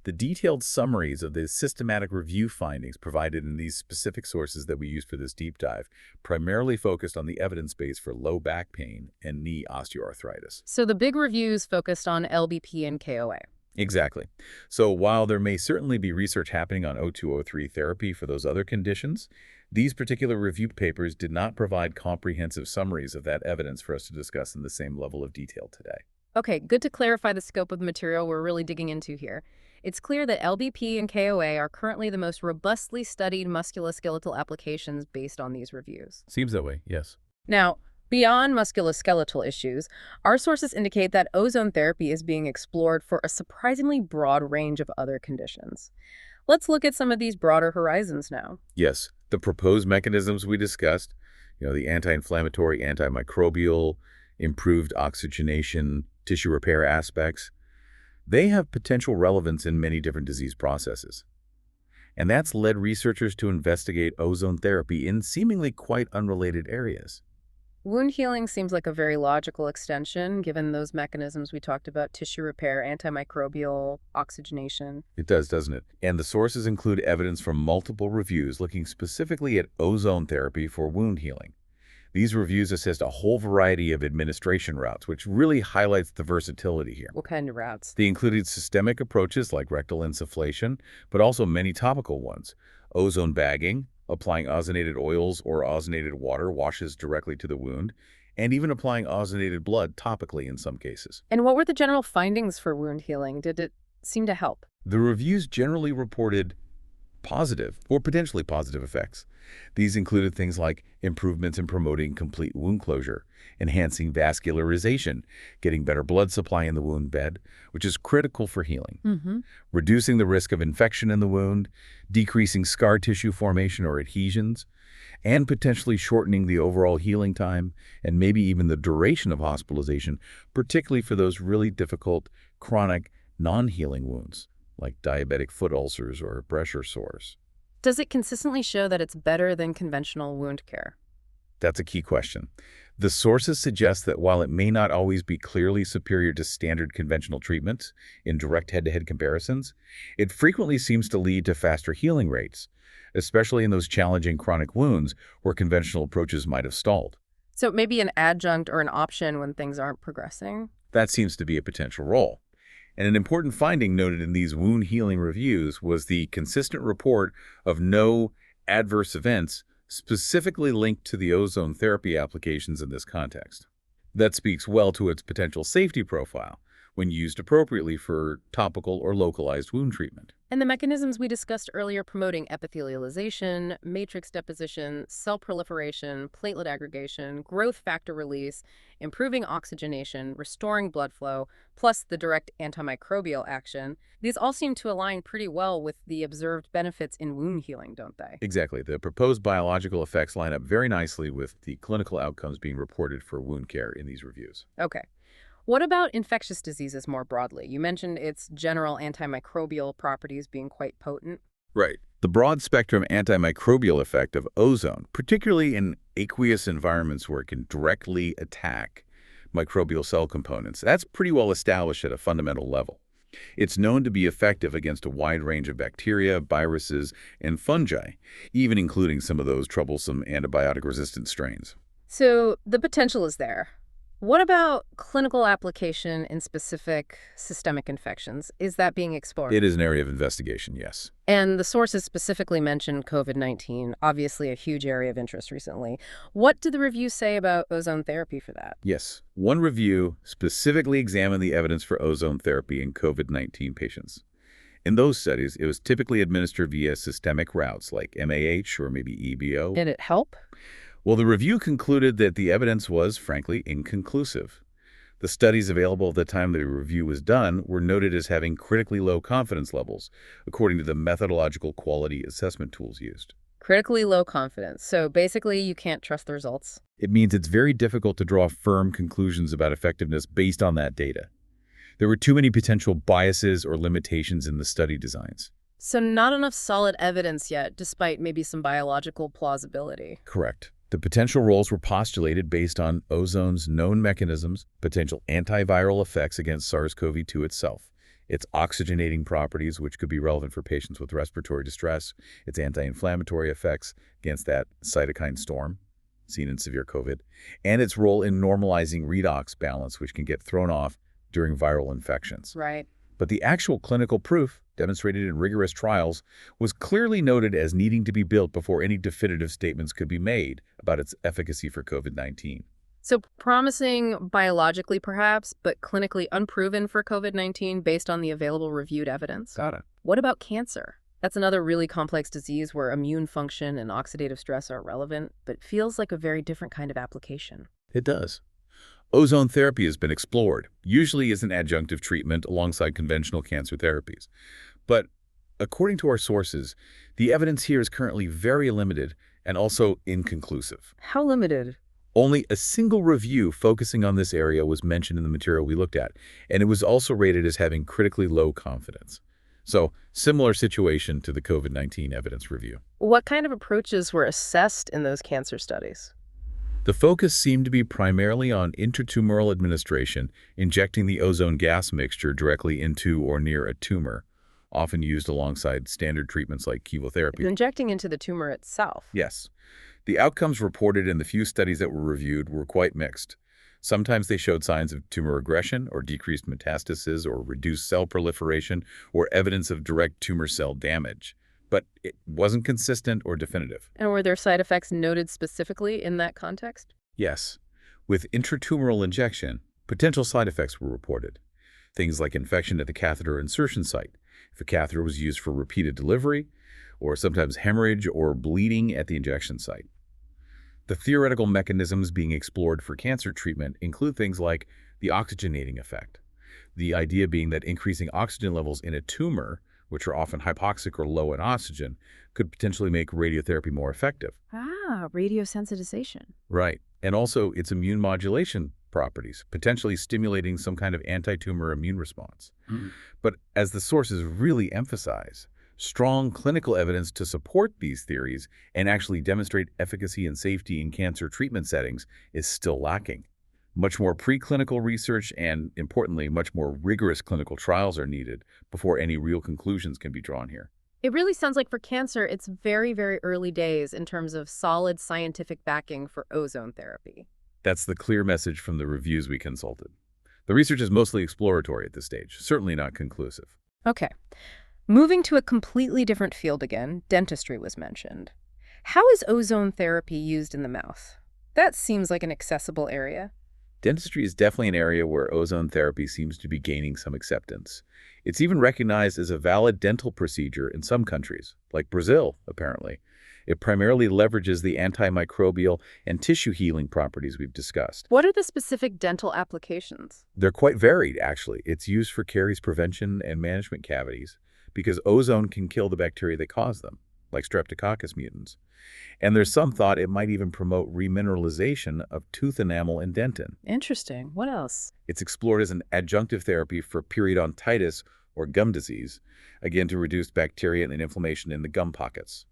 B: the detailed summaries of the systematic review findings provided in these specific sources that we used for this deep dive primarily focused on the evidence base for low back pain and knee osteoarthritis.
A: So the big reviews focused on LBP and KOA.
B: Exactly. So while there may certainly be research happening on O₂O₃ therapy for those other conditions, these particular review papers did not provide comprehensive summaries of that evidence for us to discuss in the same level of detail today.
A: Okay, good to clarify the scope of the material we're really digging into here. It's clear that LBP and KOA are currently the most robustly studied musculoskeletal applications based on these reviews.
B: Seems that way, yes.
A: Now, beyond musculoskeletal issues, our sources indicate that ozone therapy is being explored for a surprisingly broad range of other conditions. Let's look at some of these broader horizons now.
B: Yes, the proposed mechanisms we discussed, the anti-inflammatory, antimicrobial, improved oxygenation, tissue repair aspects, they have potential relevance in many different disease processes. And that's led researchers to investigate ozone therapy in seemingly quite unrelated areas.
A: Wound healing seems like a very logical extension, given those mechanisms we talked about: tissue repair, antimicrobial, oxygenation.
B: It does, doesn't it? And the sources include evidence from multiple reviews looking specifically at ozone therapy for wound healing. These reviews assist a whole variety of administration routes, which really highlights the versatility here.
A: What kind of routes?
B: They included systemic approaches like rectal insufflation, but also many topical ones. Ozone bagging, applying ozonated oils or ozonated water washes directly to the wound, and even applying ozonated blood topically in some cases.
A: And what were the general findings for wound healing? Did it seem to help?
B: The reviews generally reported positive or potentially positive effects. These included things like improvements in promoting complete wound closure, enhancing vascularization, getting better blood supply in the wound bed, which is critical for healing, reducing the risk of infection in the wound, decreasing scar tissue formation or adhesions, and potentially shortening the overall healing time and maybe even the duration of hospitalization, particularly for those really difficult, chronic, non-healing wounds like diabetic foot ulcers or pressure sores.
A: Does it consistently show that it's better than conventional wound care?
B: That's a key question. The sources suggest that while it may not always be clearly superior to standard conventional treatments in direct head-to-head comparisons, it frequently seems to lead to faster healing rates, especially in those challenging chronic wounds where conventional approaches might have stalled.
A: So it may be an adjunct or an option when things aren't progressing?
B: That seems to be a potential role. And an important finding noted in these wound healing reviews was the consistent report of no adverse events specifically linked to the ozone therapy applications in this context. That speaks well to its potential safety profile, when used appropriately for topical or localized wound treatment.
A: And the mechanisms we discussed earlier promoting epithelialization, matrix deposition, cell proliferation, platelet aggregation, growth factor release, improving oxygenation, restoring blood flow, plus the direct antimicrobial action, these all seem to align pretty well with the observed benefits in wound healing, don't they?
B: Exactly. The proposed biological effects line up very nicely with the clinical outcomes being reported for wound care in these reviews.
A: Okay. What about infectious diseases more broadly? You mentioned its general antimicrobial properties being quite potent.
B: Right. The broad-spectrum antimicrobial effect of ozone, particularly in aqueous environments where it can directly attack microbial cell components, that's pretty well established at a fundamental level. It's known to be effective against a wide range of bacteria, viruses, and fungi, even including some of those troublesome antibiotic-resistant strains.
A: So the potential is there. What about clinical application in specific systemic infections? Is that being explored?
B: It is an area of investigation, yes.
A: And the sources specifically mentioned COVID-19, obviously a huge area of interest recently. What did the review say about ozone therapy for that?
B: Yes. One review specifically examined the evidence for ozone therapy in COVID-19 patients. In those studies, it was typically administered via systemic routes like MAH or maybe EBO.
A: Did it help?
B: Well, the review concluded that the evidence was, frankly, inconclusive. The studies available at the time the review was done were noted as having critically low confidence levels, according to the methodological quality assessment tools used.
A: Critically low confidence. So basically, you can't trust the results.
B: It means it's very difficult to draw firm conclusions about effectiveness based on that data. There were too many potential biases or limitations in the study designs.
A: So not enough solid evidence yet, despite maybe some biological plausibility.
B: Correct. The potential roles were postulated based on ozone's known mechanisms, potential antiviral effects against SARS-CoV-2 itself, its oxygenating properties, which could be relevant for patients with respiratory distress, its anti-inflammatory effects against that cytokine storm seen in severe COVID, and its role in normalizing redox balance, which can get thrown off during viral infections.
A: Right.
B: But the actual clinical proof, demonstrated in rigorous trials, was clearly noted as needing to be built before any definitive statements could be made about its efficacy for COVID-19.
A: So promising biologically perhaps, but clinically unproven for COVID-19 based on the available reviewed evidence.
B: Got it.
A: What about cancer? That's another really complex disease where immune function and oxidative stress are relevant, but feels like a very different kind of application.
B: It does. Ozone therapy has been explored, usually as an adjunctive treatment alongside conventional cancer therapies. But according to our sources, the evidence here is currently very limited and also inconclusive.
A: How limited?
B: Only a single review focusing on this area was mentioned in the material we looked at, and it was also rated as having critically low confidence. So, similar situation to the COVID-19 evidence review.
A: What kind of approaches were assessed in those cancer studies?
B: The focus seemed to be primarily on intratumoral administration, injecting the ozone gas mixture directly into or near a tumor, often used alongside standard treatments like chemotherapy.
A: Injecting into the tumor itself.
B: Yes. The outcomes reported in the few studies that were reviewed were quite mixed. Sometimes they showed signs of tumor aggression or decreased metastasis or reduced cell proliferation or evidence of direct tumor cell damage. But it wasn't consistent or definitive.
A: And were there side effects noted specifically in that context?
B: Yes. With intratumoral injection, potential side effects were reported. Things like infection at the catheter insertion site, if a catheter was used for repeated delivery, or sometimes hemorrhage or bleeding at the injection site. The theoretical mechanisms being explored for cancer treatment include things like the oxygenating effect, the idea being that increasing oxygen levels in a tumor, which are often hypoxic or low in oxygen, could potentially make radiotherapy more effective.
A: Ah, radiosensitization.
B: Right. And also its immune modulation properties, potentially stimulating some kind of anti-tumor immune response. But as the sources really emphasize, strong clinical evidence to support these theories and actually demonstrate efficacy and safety in cancer treatment settings is still lacking. Much more preclinical research and, importantly, much more rigorous clinical trials are needed before any real conclusions can be drawn here.
A: It really sounds like for cancer, it's very, very early days in terms of solid scientific backing for ozone therapy.
B: That's the clear message from the reviews we consulted. The research is mostly exploratory at this stage, certainly not conclusive.
A: Okay. Moving to a completely different field again, dentistry was mentioned. How is ozone therapy used in the mouth? That seems like an accessible area.
B: Dentistry is definitely an area where ozone therapy seems to be gaining some acceptance. It's even recognized as a valid dental procedure in some countries, like Brazil, apparently. It primarily leverages the antimicrobial and tissue healing properties we've discussed.
A: What are the specific dental applications?
B: They're quite varied, actually. It's used for caries prevention and management cavities because ozone can kill the bacteria that cause them, like Streptococcus mutans. And there's some thought it might even promote remineralization of tooth enamel and dentin.
A: Interesting. What else?
B: It's explored as an adjunctive therapy for periodontitis or gum disease, again to reduce bacteria and inflammation in the gum pockets.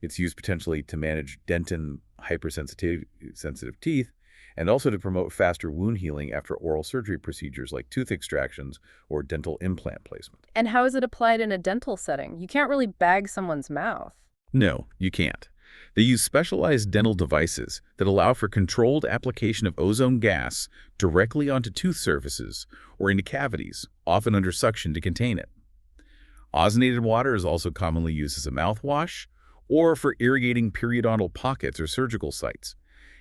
B: It's used potentially to manage dentin hypersensitive teeth and also to promote faster wound healing after oral surgery procedures like tooth extractions or dental implant placement.
A: And how is it applied in a dental setting? You can't really bag someone's mouth.
B: No, you can't. They use specialized dental devices that allow for controlled application of ozone gas directly onto tooth surfaces or into cavities, often under suction to contain it. Ozonated water is also commonly used as a mouthwash or for irrigating periodontal pockets or surgical sites,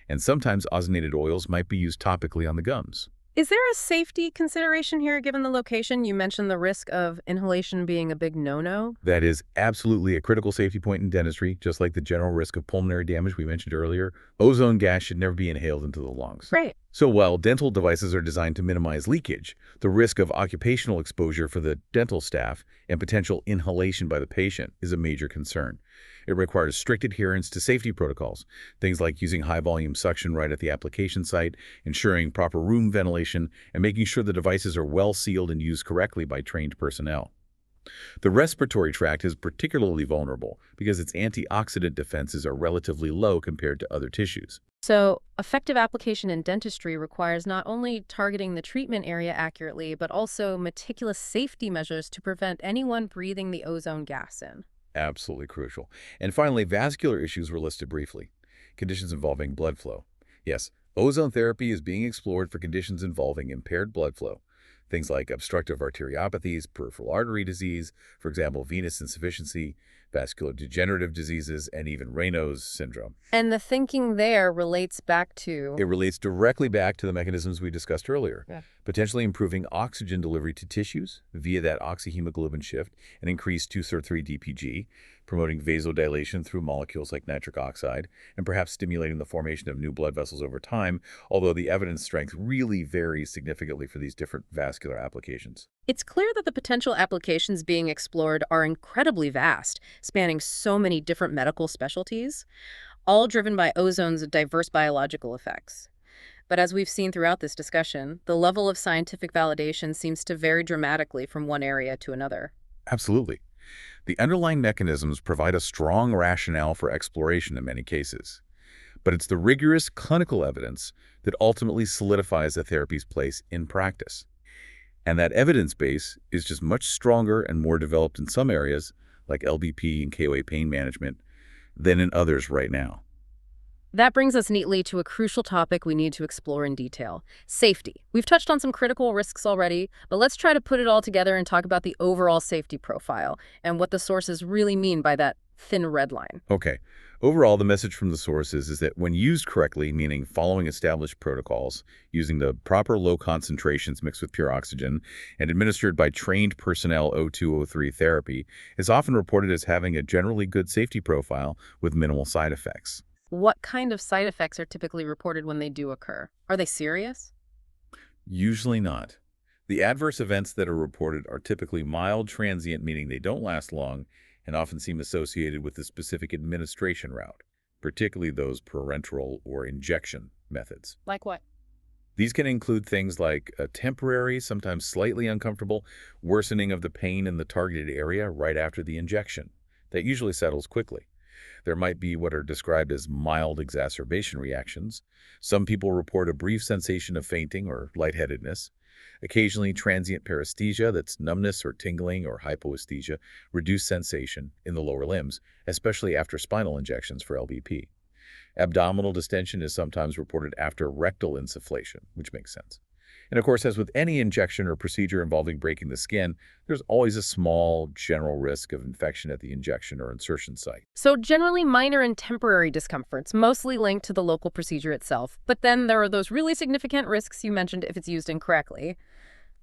B: and sometimes ozonated oils might be used topically on the gums.
A: Is there a safety consideration here given the location? You mentioned the risk of inhalation being a big no-no.
B: That is absolutely a critical safety point in dentistry, just like the general risk of pulmonary damage we mentioned earlier. Ozone gas should never be inhaled into the lungs.
A: Right.
B: So while dental devices are designed to minimize leakage, the risk of occupational exposure for the dental staff and potential inhalation by the patient is a major concern. It requires strict adherence to safety protocols, things like using high-volume suction right at the application site, ensuring proper room ventilation, and making sure the devices are well sealed and used correctly by trained personnel. The respiratory tract is particularly vulnerable because its antioxidant defenses are relatively low compared to other tissues.
A: So, effective application in dentistry requires not only targeting the treatment area accurately, but also meticulous safety measures to prevent anyone breathing the ozone gas in.
B: Absolutely crucial. And finally, vascular issues were listed briefly. Conditions involving blood flow. Yes, ozone therapy is being explored for conditions involving impaired blood flow. Things like obstructive arteriopathies, peripheral artery disease, for example, venous insufficiency, vascular degenerative diseases, and even Raynaud's syndrome.
A: And the thinking there relates back to...
B: It relates directly back to the mechanisms we discussed earlier,
A: Yeah.
B: potentially improving oxygen delivery to tissues via that oxyhemoglobin shift and increased 2-3 DPG, promoting vasodilation through molecules like nitric oxide, and perhaps stimulating the formation of new blood vessels over time, although the evidence strength really varies significantly for these different vascular applications.
A: It's clear that the potential applications being explored are incredibly vast, spanning so many different medical specialties, all driven by ozone's diverse biological effects. But as we've seen throughout this discussion, the level of scientific validation seems to vary dramatically from one area to another.
B: Absolutely. The underlying mechanisms provide a strong rationale for exploration in many cases. But it's the rigorous clinical evidence that ultimately solidifies the therapy's place in practice. And that evidence base is just much stronger and more developed in some areas, like LBP and KOA pain management, than in others right now.
A: That brings us neatly to a crucial topic we need to explore in detail: safety. We've touched on some critical risks already, but let's try to put it all together and talk about the overall safety profile and what the sources really mean by that thin red line.
B: Okay. Overall, the message from the sources is that when used correctly, meaning following established protocols, using the proper low concentrations mixed with pure oxygen, and administered by trained personnel O₂O₃ therapy, is often reported as having a generally good safety profile with minimal side effects.
A: What kind of side effects are typically reported when they do occur? Are they serious?
B: Usually not. The adverse events that are reported are typically mild, transient, meaning they don't last long, and often seem associated with the specific administration route, particularly those parenteral or injection methods.
A: Like what?
B: These can include things like a temporary, sometimes slightly uncomfortable, worsening of the pain in the targeted area right after the injection. That usually settles quickly. There might be what are described as mild exacerbation reactions. Some people report a brief sensation of fainting or lightheadedness. Occasionally, transient paresthesia, that's numbness or tingling, or hypoesthesia, reduced sensation in the lower limbs, especially after spinal injections for LBP. Abdominal distension is sometimes reported after rectal insufflation, which makes sense. And of course, as with any injection or procedure involving breaking the skin, there's always a small general risk of infection at the injection or insertion site.
A: So generally minor and temporary discomforts, mostly linked to the local procedure itself. But then there are those really significant risks you mentioned if it's used incorrectly.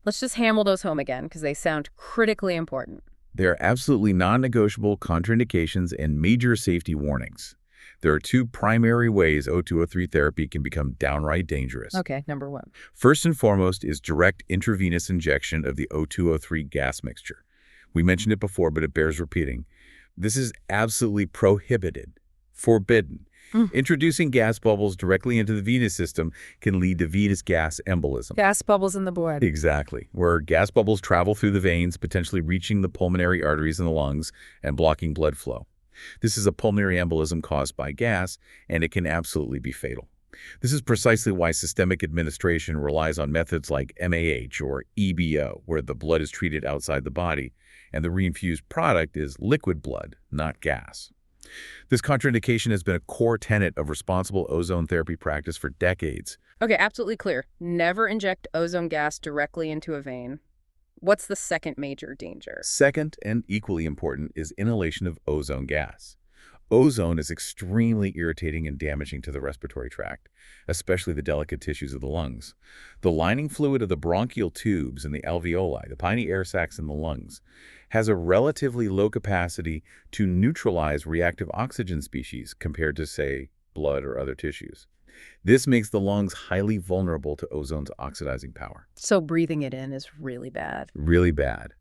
A: Let's just hammer those home again because they sound critically important.
B: There are absolutely non-negotiable contraindications and major safety warnings. There are two primary ways O₂O₃ therapy can become downright dangerous.
A: Okay, number one.
B: First and foremost is direct intravenous injection of the O₂O₃ gas mixture. We mentioned it before, but it bears repeating. This is absolutely prohibited, forbidden. Introducing gas bubbles directly into the venous system can lead to venous gas embolism.
A: Gas bubbles in the blood.
B: Exactly, where gas bubbles travel through the veins, potentially reaching the pulmonary arteries in the lungs and blocking blood flow. This is a pulmonary embolism caused by gas, and it can absolutely be fatal. This is precisely why systemic administration relies on methods like MAH or EBO, where the blood is treated outside the body, and the reinfused product is liquid blood, not gas. This contraindication has been a core tenet of responsible ozone therapy practice for decades.
A: Okay, absolutely clear. Never inject ozone gas directly into a vein. What's the second major danger?
B: Second, and equally important, is inhalation of ozone gas. Ozone is extremely irritating and damaging to the respiratory tract, especially the delicate tissues of the lungs. The lining fluid of the bronchial tubes and the alveoli, the tiny air sacs in the lungs, has a relatively low capacity to neutralize reactive oxygen species compared to, say, blood or other tissues. This makes the lungs highly vulnerable to ozone's oxidizing power.
A: So breathing it in is really bad.
B: Really bad.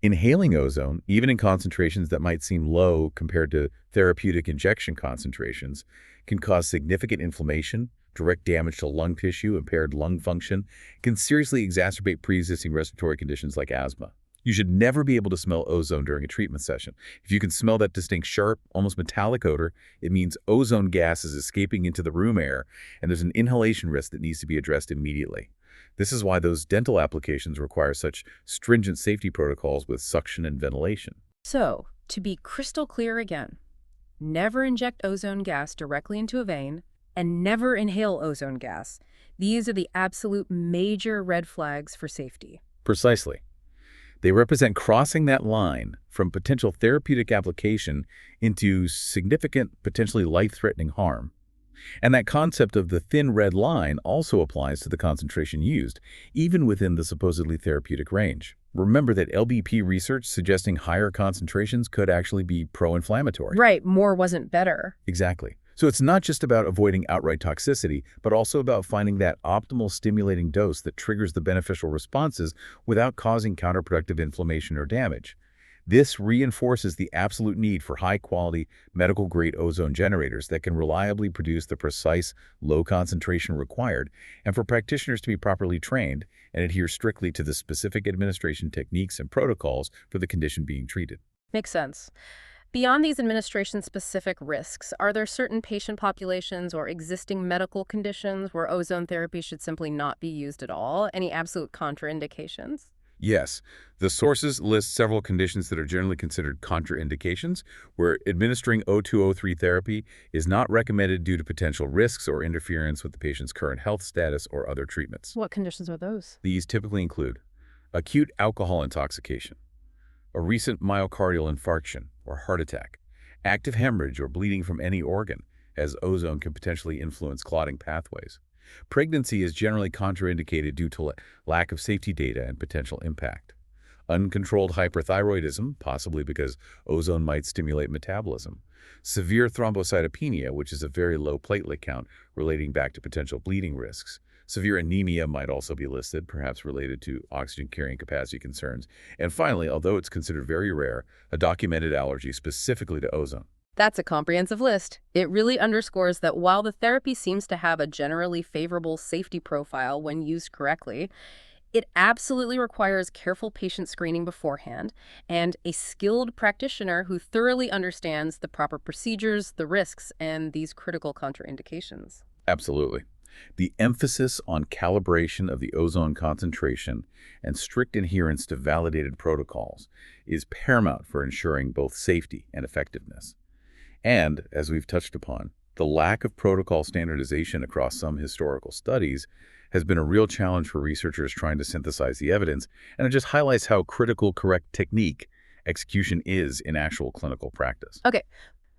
B: Inhaling ozone, even in concentrations that might seem low compared to therapeutic injection concentrations, can cause significant inflammation, direct damage to lung tissue, impaired lung function, can seriously exacerbate pre-existing respiratory conditions like asthma. You should never be able to smell ozone during a treatment session. If you can smell that distinct, sharp, almost metallic odor, it means ozone gas is escaping into the room air, and there's an inhalation risk that needs to be addressed immediately. This is why those dental applications require such stringent safety protocols with suction and ventilation.
A: So, to be crystal clear again, never inject ozone gas directly into a vein, and never inhale ozone gas. These are the absolute major red flags for safety.
B: Precisely. They represent crossing that line from potential therapeutic application into significant, potentially life-threatening harm. And that concept of the thin red line also applies to the concentration used, even within the supposedly therapeutic range. Remember that LBP research suggesting higher concentrations could actually be pro-inflammatory.
A: Right, more wasn't better.
B: Exactly. So it's not just about avoiding outright toxicity, but also about finding that optimal stimulating dose that triggers the beneficial responses without causing counterproductive inflammation or damage. This reinforces the absolute need for high-quality, medical-grade ozone generators that can reliably produce the precise, low concentration required, and for practitioners to be properly trained and adhere strictly to the specific administration techniques and protocols for the condition being treated.
A: Makes sense. Beyond these administration-specific risks, are there certain patient populations or existing medical conditions where ozone therapy should simply not be used at all? Any absolute contraindications?
B: Yes, the sources list several conditions that are generally considered contraindications, where administering O₂O₃ therapy is not recommended due to potential risks or interference with the patient's current health status or other treatments.
A: What conditions are those?
B: These typically include acute alcohol intoxication, a recent myocardial infarction or heart attack, active hemorrhage or bleeding from any organ, as ozone can potentially influence clotting pathways. Pregnancy is generally contraindicated due to lack of safety data and potential impact. Uncontrolled hyperthyroidism, possibly because ozone might stimulate metabolism. Severe thrombocytopenia, which is a very low platelet count relating back to potential bleeding risks. Severe anemia might also be listed, perhaps related to oxygen carrying capacity concerns. And finally, although it's considered very rare, a documented allergy specifically to ozone.
A: That's a comprehensive list. It really underscores that while the therapy seems to have a generally favorable safety profile when used correctly, it absolutely requires careful patient screening beforehand and a skilled practitioner who thoroughly understands the proper procedures, the risks, and these critical contraindications.
B: Absolutely. The emphasis on calibration of the ozone concentration and strict adherence to validated protocols is paramount for ensuring both safety and effectiveness. And, as we've touched upon, The lack of protocol standardization across some historical studies has been a real challenge for researchers trying to synthesize the evidence, and it just highlights how critical correct technique execution is in actual clinical practice.
A: Okay,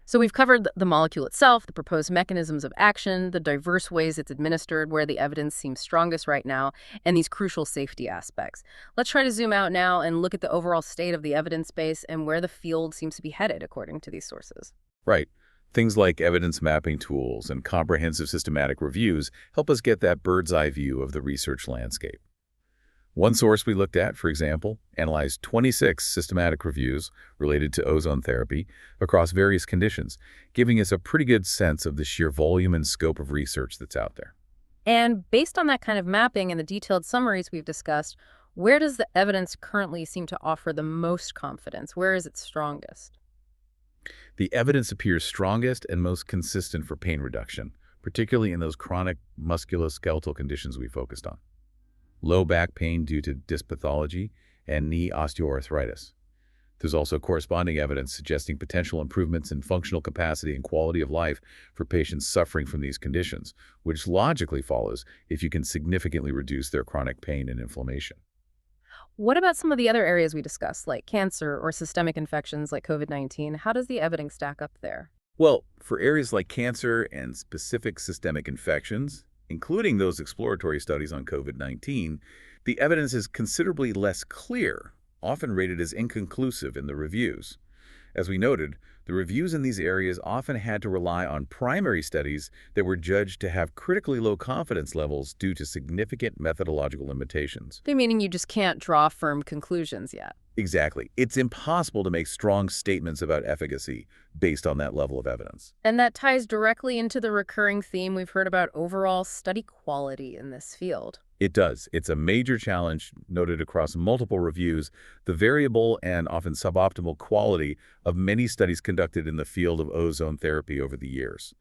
A: so we've covered the molecule itself, the proposed mechanisms of action, the diverse ways it's administered, where the evidence seems strongest right now, and these crucial safety aspects. Let's try to zoom out now and look at the overall state of the evidence base and where the field seems to be headed according to these sources.
B: Right. Things like evidence mapping tools and comprehensive systematic reviews help us get that bird's eye view of the research landscape. One source we looked at, for example, analyzed 26 systematic reviews related to ozone therapy across various conditions, giving us a pretty good sense of the sheer volume and scope of research that's out there.
A: And based on that kind of mapping and the detailed summaries we've discussed, where does the evidence currently seem to offer the most confidence? Where is it strongest?
B: The evidence appears strongest and most consistent for pain reduction, particularly in those chronic musculoskeletal conditions we focused on. Low back pain due to disc pathology and knee osteoarthritis. There's also corresponding evidence suggesting potential improvements in functional capacity and quality of life for patients suffering from these conditions, which logically follows if you can significantly reduce their chronic pain and inflammation.
A: What about some of the other areas we discussed, like cancer or systemic infections like COVID-19? How does the evidence stack up there?
B: Well, for areas like cancer and specific systemic infections, including those exploratory studies on COVID-19, the evidence is considerably less clear, often rated as inconclusive in the reviews. As we noted, the reviews in these areas often had to rely on primary studies that were judged to have critically low confidence levels due to significant methodological limitations.
A: Meaning you just can't draw firm conclusions yet.
B: Exactly. It's impossible to make strong statements about efficacy based on that level of evidence.
A: And that ties directly into the recurring theme we've heard about overall study quality in this field.
B: It does. It's a major challenge noted across multiple reviews, the variable and often suboptimal quality of many studies conducted in the field of ozone therapy over the years.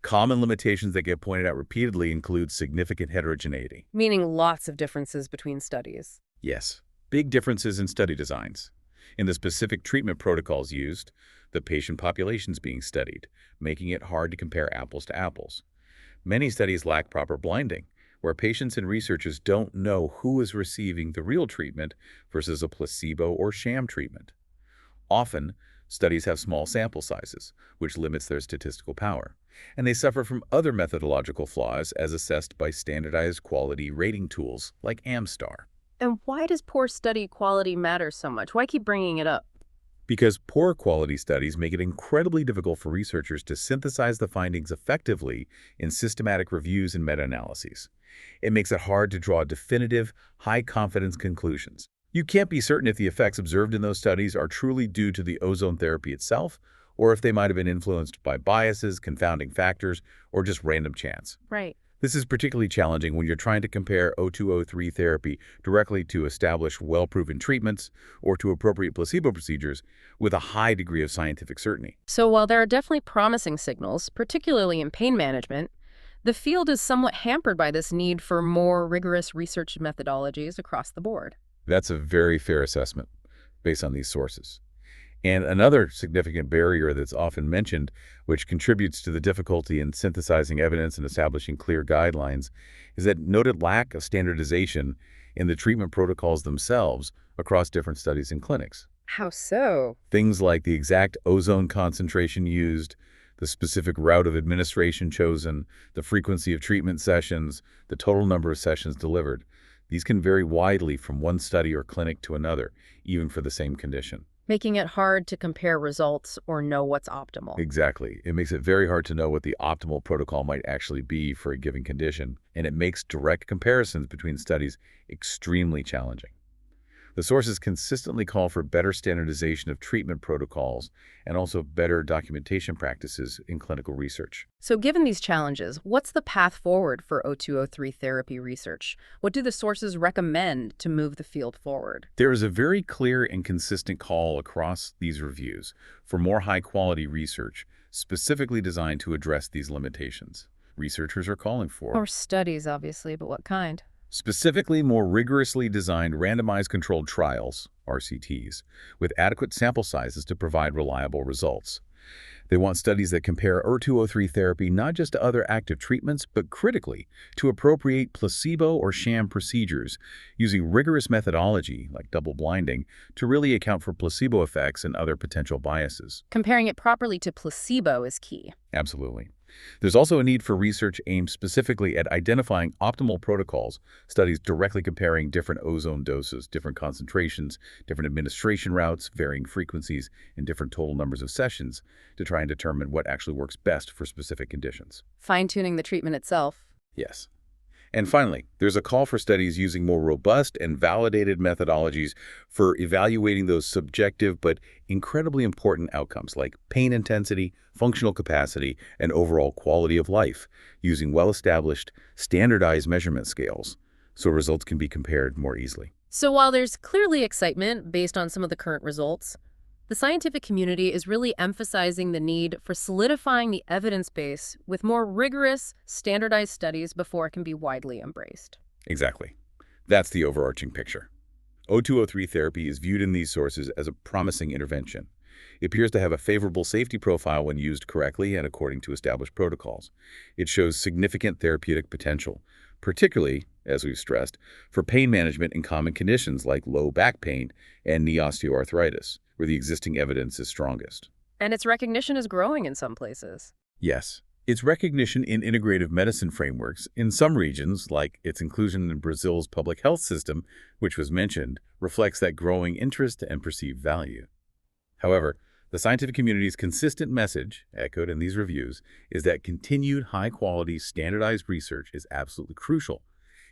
B: Common limitations that get pointed out repeatedly include significant heterogeneity.
A: Meaning lots of differences between studies.
B: Yes, big differences in study designs. In the specific treatment protocols used, the patient populations being studied, making it hard to compare apples to apples. Many studies lack proper blinding, where patients and researchers don't know who is receiving the real treatment versus a placebo or sham treatment. Often, studies have small sample sizes, which limits their statistical power, and they suffer from other methodological flaws as assessed by standardized quality rating tools like Amstar.
A: And why does poor study quality matter so much? Why keep bringing it up?
B: Because poor quality studies make it incredibly difficult for researchers to synthesize the findings effectively in systematic reviews and meta-analyses. It makes it hard to draw definitive, high-confidence conclusions. You can't be certain if the effects observed in those studies are truly due to the ozone therapy itself, or if they might have been influenced by biases, confounding factors, or just random chance.
A: Right.
B: This is particularly challenging when you're trying to compare O₂O₃ therapy directly to established, well-proven treatments or to appropriate placebo procedures with a high degree of scientific certainty.
A: So while there are definitely promising signals, particularly in pain management, the field is somewhat hampered by this need for more rigorous research methodologies across the board.
B: That's a very fair assessment based on these sources. And another significant barrier that's often mentioned, which contributes to the difficulty in synthesizing evidence and establishing clear guidelines, is that noted lack of standardization in the treatment protocols themselves across different studies and clinics.
A: How so?
B: Things like the exact ozone concentration used, the specific route of administration chosen, the frequency of treatment sessions, the total number of sessions delivered. These can vary widely from one study or clinic to another, even for the same condition.
A: Making it hard to compare results or know what's optimal.
B: Exactly. It makes it very hard to know what the optimal protocol might actually be for a given condition, and it makes direct comparisons between studies extremely challenging. The sources consistently call for better standardization of treatment protocols and also better documentation practices in clinical research.
A: So given these challenges, what's the path forward for O₂O₃ therapy research? What do the sources recommend to move the field forward?
B: There is a very clear and consistent call across these reviews for more high-quality research, specifically designed to address these limitations. Researchers are calling for
A: Or studies, obviously, but what kind?
B: specifically more rigorously designed randomized controlled trials, RCTs, with adequate sample sizes to provide reliable results. They want studies that compare O₂O₃ therapy not just to other active treatments, but critically to appropriate placebo or sham procedures using rigorous methodology, like double blinding, to really account for placebo effects and other potential biases.
A: Comparing it properly to placebo is key.
B: Absolutely. There's also a need for research aimed specifically at identifying optimal protocols, studies directly comparing different ozone doses, different concentrations, different administration routes, varying frequencies, and different total numbers of sessions to try and determine what actually works best for specific conditions.
A: Fine-tuning the treatment itself.
B: Yes. And finally, there's a call for studies using more robust and validated methodologies for evaluating those subjective but incredibly important outcomes like pain intensity, functional capacity, and overall quality of life, using well-established, standardized measurement scales so results can be compared more easily.
A: So while there's clearly excitement based on some of the current results, the scientific community is really emphasizing the need for solidifying the evidence base with more rigorous, standardized studies before it can be widely embraced.
B: Exactly. That's the overarching picture. O₂O₃ therapy is viewed in these sources as a promising intervention. It appears to have a favorable safety profile when used correctly and according to established protocols. It shows significant therapeutic potential, particularly, as we've stressed, for pain management in common conditions like low back pain and knee osteoarthritis, where the existing evidence is strongest.
A: And its recognition is growing in some places.
B: Yes, its recognition in integrative medicine frameworks in some regions, like its inclusion in Brazil's public health system, which was mentioned, reflects that growing interest and perceived value. However, the scientific community's consistent message, echoed in these reviews, is that continued high-quality, standardized research is absolutely crucial.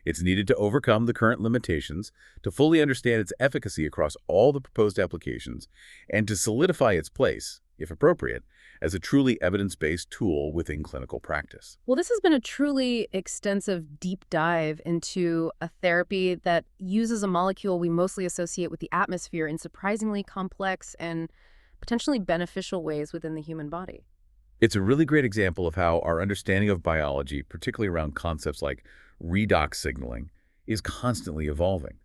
B: It's needed to overcome the current limitations, to fully understand its efficacy across all the proposed applications, and to solidify its place, if appropriate, as a truly evidence-based tool within clinical practice.
A: Well, this has been a truly extensive deep dive into a therapy that uses a molecule we mostly associate with the atmosphere in surprisingly complex and potentially beneficial ways within the human body.
B: It's a really great example of how our understanding of biology, particularly around concepts like redox signaling, is constantly evolving.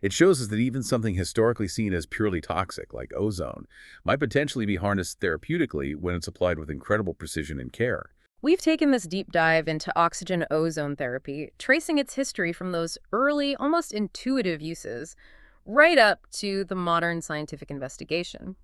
B: It shows us that even something historically seen as purely toxic, like ozone, might potentially be harnessed therapeutically when it's applied with incredible precision and care.
A: We've taken this deep dive into oxygen ozone therapy, tracing its history from those early, almost intuitive uses, right up to the modern scientific investigation.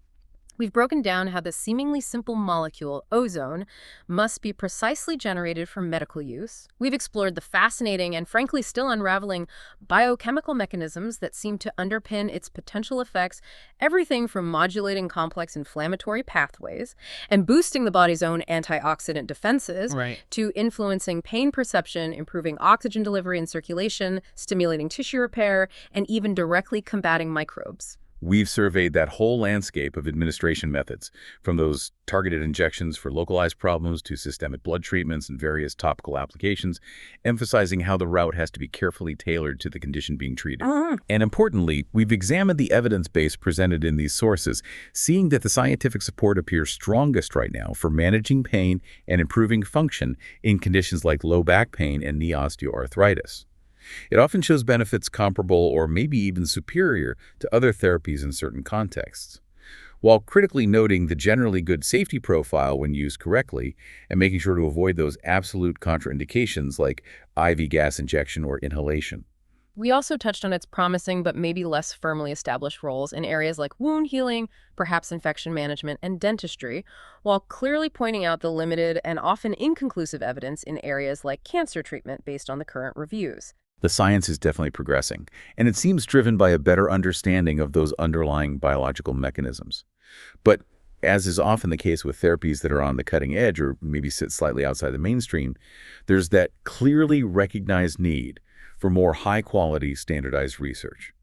A: We've broken down how the seemingly simple molecule, ozone, must be precisely generated for medical use. We've explored the fascinating and frankly still unraveling biochemical mechanisms that seem to underpin its potential effects, everything from modulating complex inflammatory pathways and boosting the body's own antioxidant defenses to influencing pain perception, improving oxygen delivery and circulation, stimulating tissue repair, and even directly combating microbes.
B: We've surveyed that whole landscape of administration methods, from those targeted injections for localized problems to systemic blood treatments and various topical applications, emphasizing how the route has to be carefully tailored to the condition being treated. And importantly, we've examined the evidence base presented in these sources, seeing that the scientific support appears strongest right now for managing pain and improving function in conditions like low back pain and knee osteoarthritis. It often shows benefits comparable or maybe even superior to other therapies in certain contexts, while critically noting the generally good safety profile when used correctly and making sure to avoid those absolute contraindications like IV gas injection or inhalation.
A: We also touched on its promising but maybe less firmly established roles in areas like wound healing, perhaps infection management, and dentistry, while clearly pointing out the limited and often inconclusive evidence in areas like cancer treatment based on the current reviews.
B: The science is definitely progressing, and it seems driven by a better understanding of those underlying biological mechanisms. But as is often the case with therapies that are on the cutting edge or maybe sit slightly outside the mainstream, there's that clearly recognized need for more high-quality, standardized research.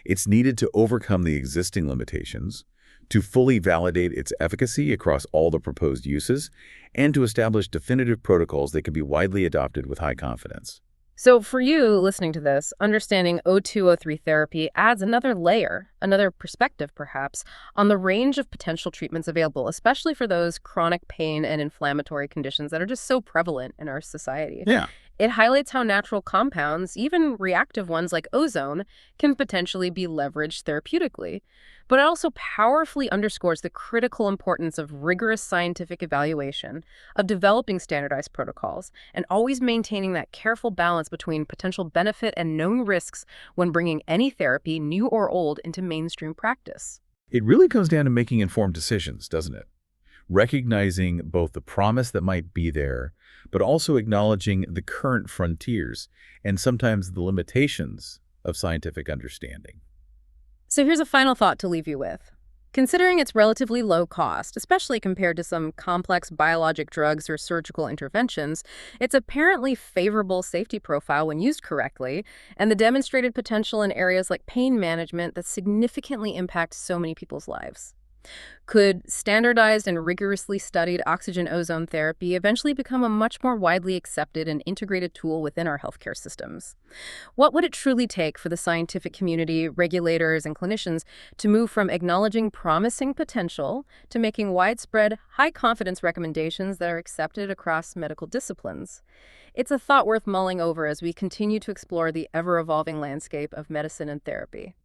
B: It's needed to overcome the existing limitations, to fully validate its efficacy across all the proposed uses, and to establish definitive protocols that can be widely adopted with high confidence.
A: So for you listening to this, understanding O₂O₃ therapy adds another layer, another perspective perhaps, on the range of potential treatments available, especially for those chronic pain and inflammatory conditions that are just so prevalent in our society.
B: Yeah.
A: It highlights how natural compounds, even reactive ones like ozone, can potentially be leveraged therapeutically. But it also powerfully underscores the critical importance of rigorous scientific evaluation, of developing standardized protocols, and always maintaining that careful balance between potential benefit and known risks when bringing any therapy, new or old, into mainstream practice.
B: It really comes down to making informed decisions, doesn't it? Recognizing both the promise that might be there, but also acknowledging the current frontiers and sometimes the limitations of scientific understanding.
A: So here's a final thought to leave you with. Considering its relatively low cost, especially compared to some complex biologic drugs or surgical interventions, its apparently favorable safety profile when used correctly, and the demonstrated potential in areas like pain management that significantly impact so many people's lives. Could standardized and rigorously studied oxygen ozone therapy eventually become a much more widely accepted and integrated tool within our healthcare systems? What would it truly take for the scientific community, regulators, and clinicians to move from acknowledging promising potential to making widespread, high-confidence recommendations that are accepted across medical disciplines? It's a thought worth mulling over as we continue to explore the ever-evolving landscape of medicine and therapy.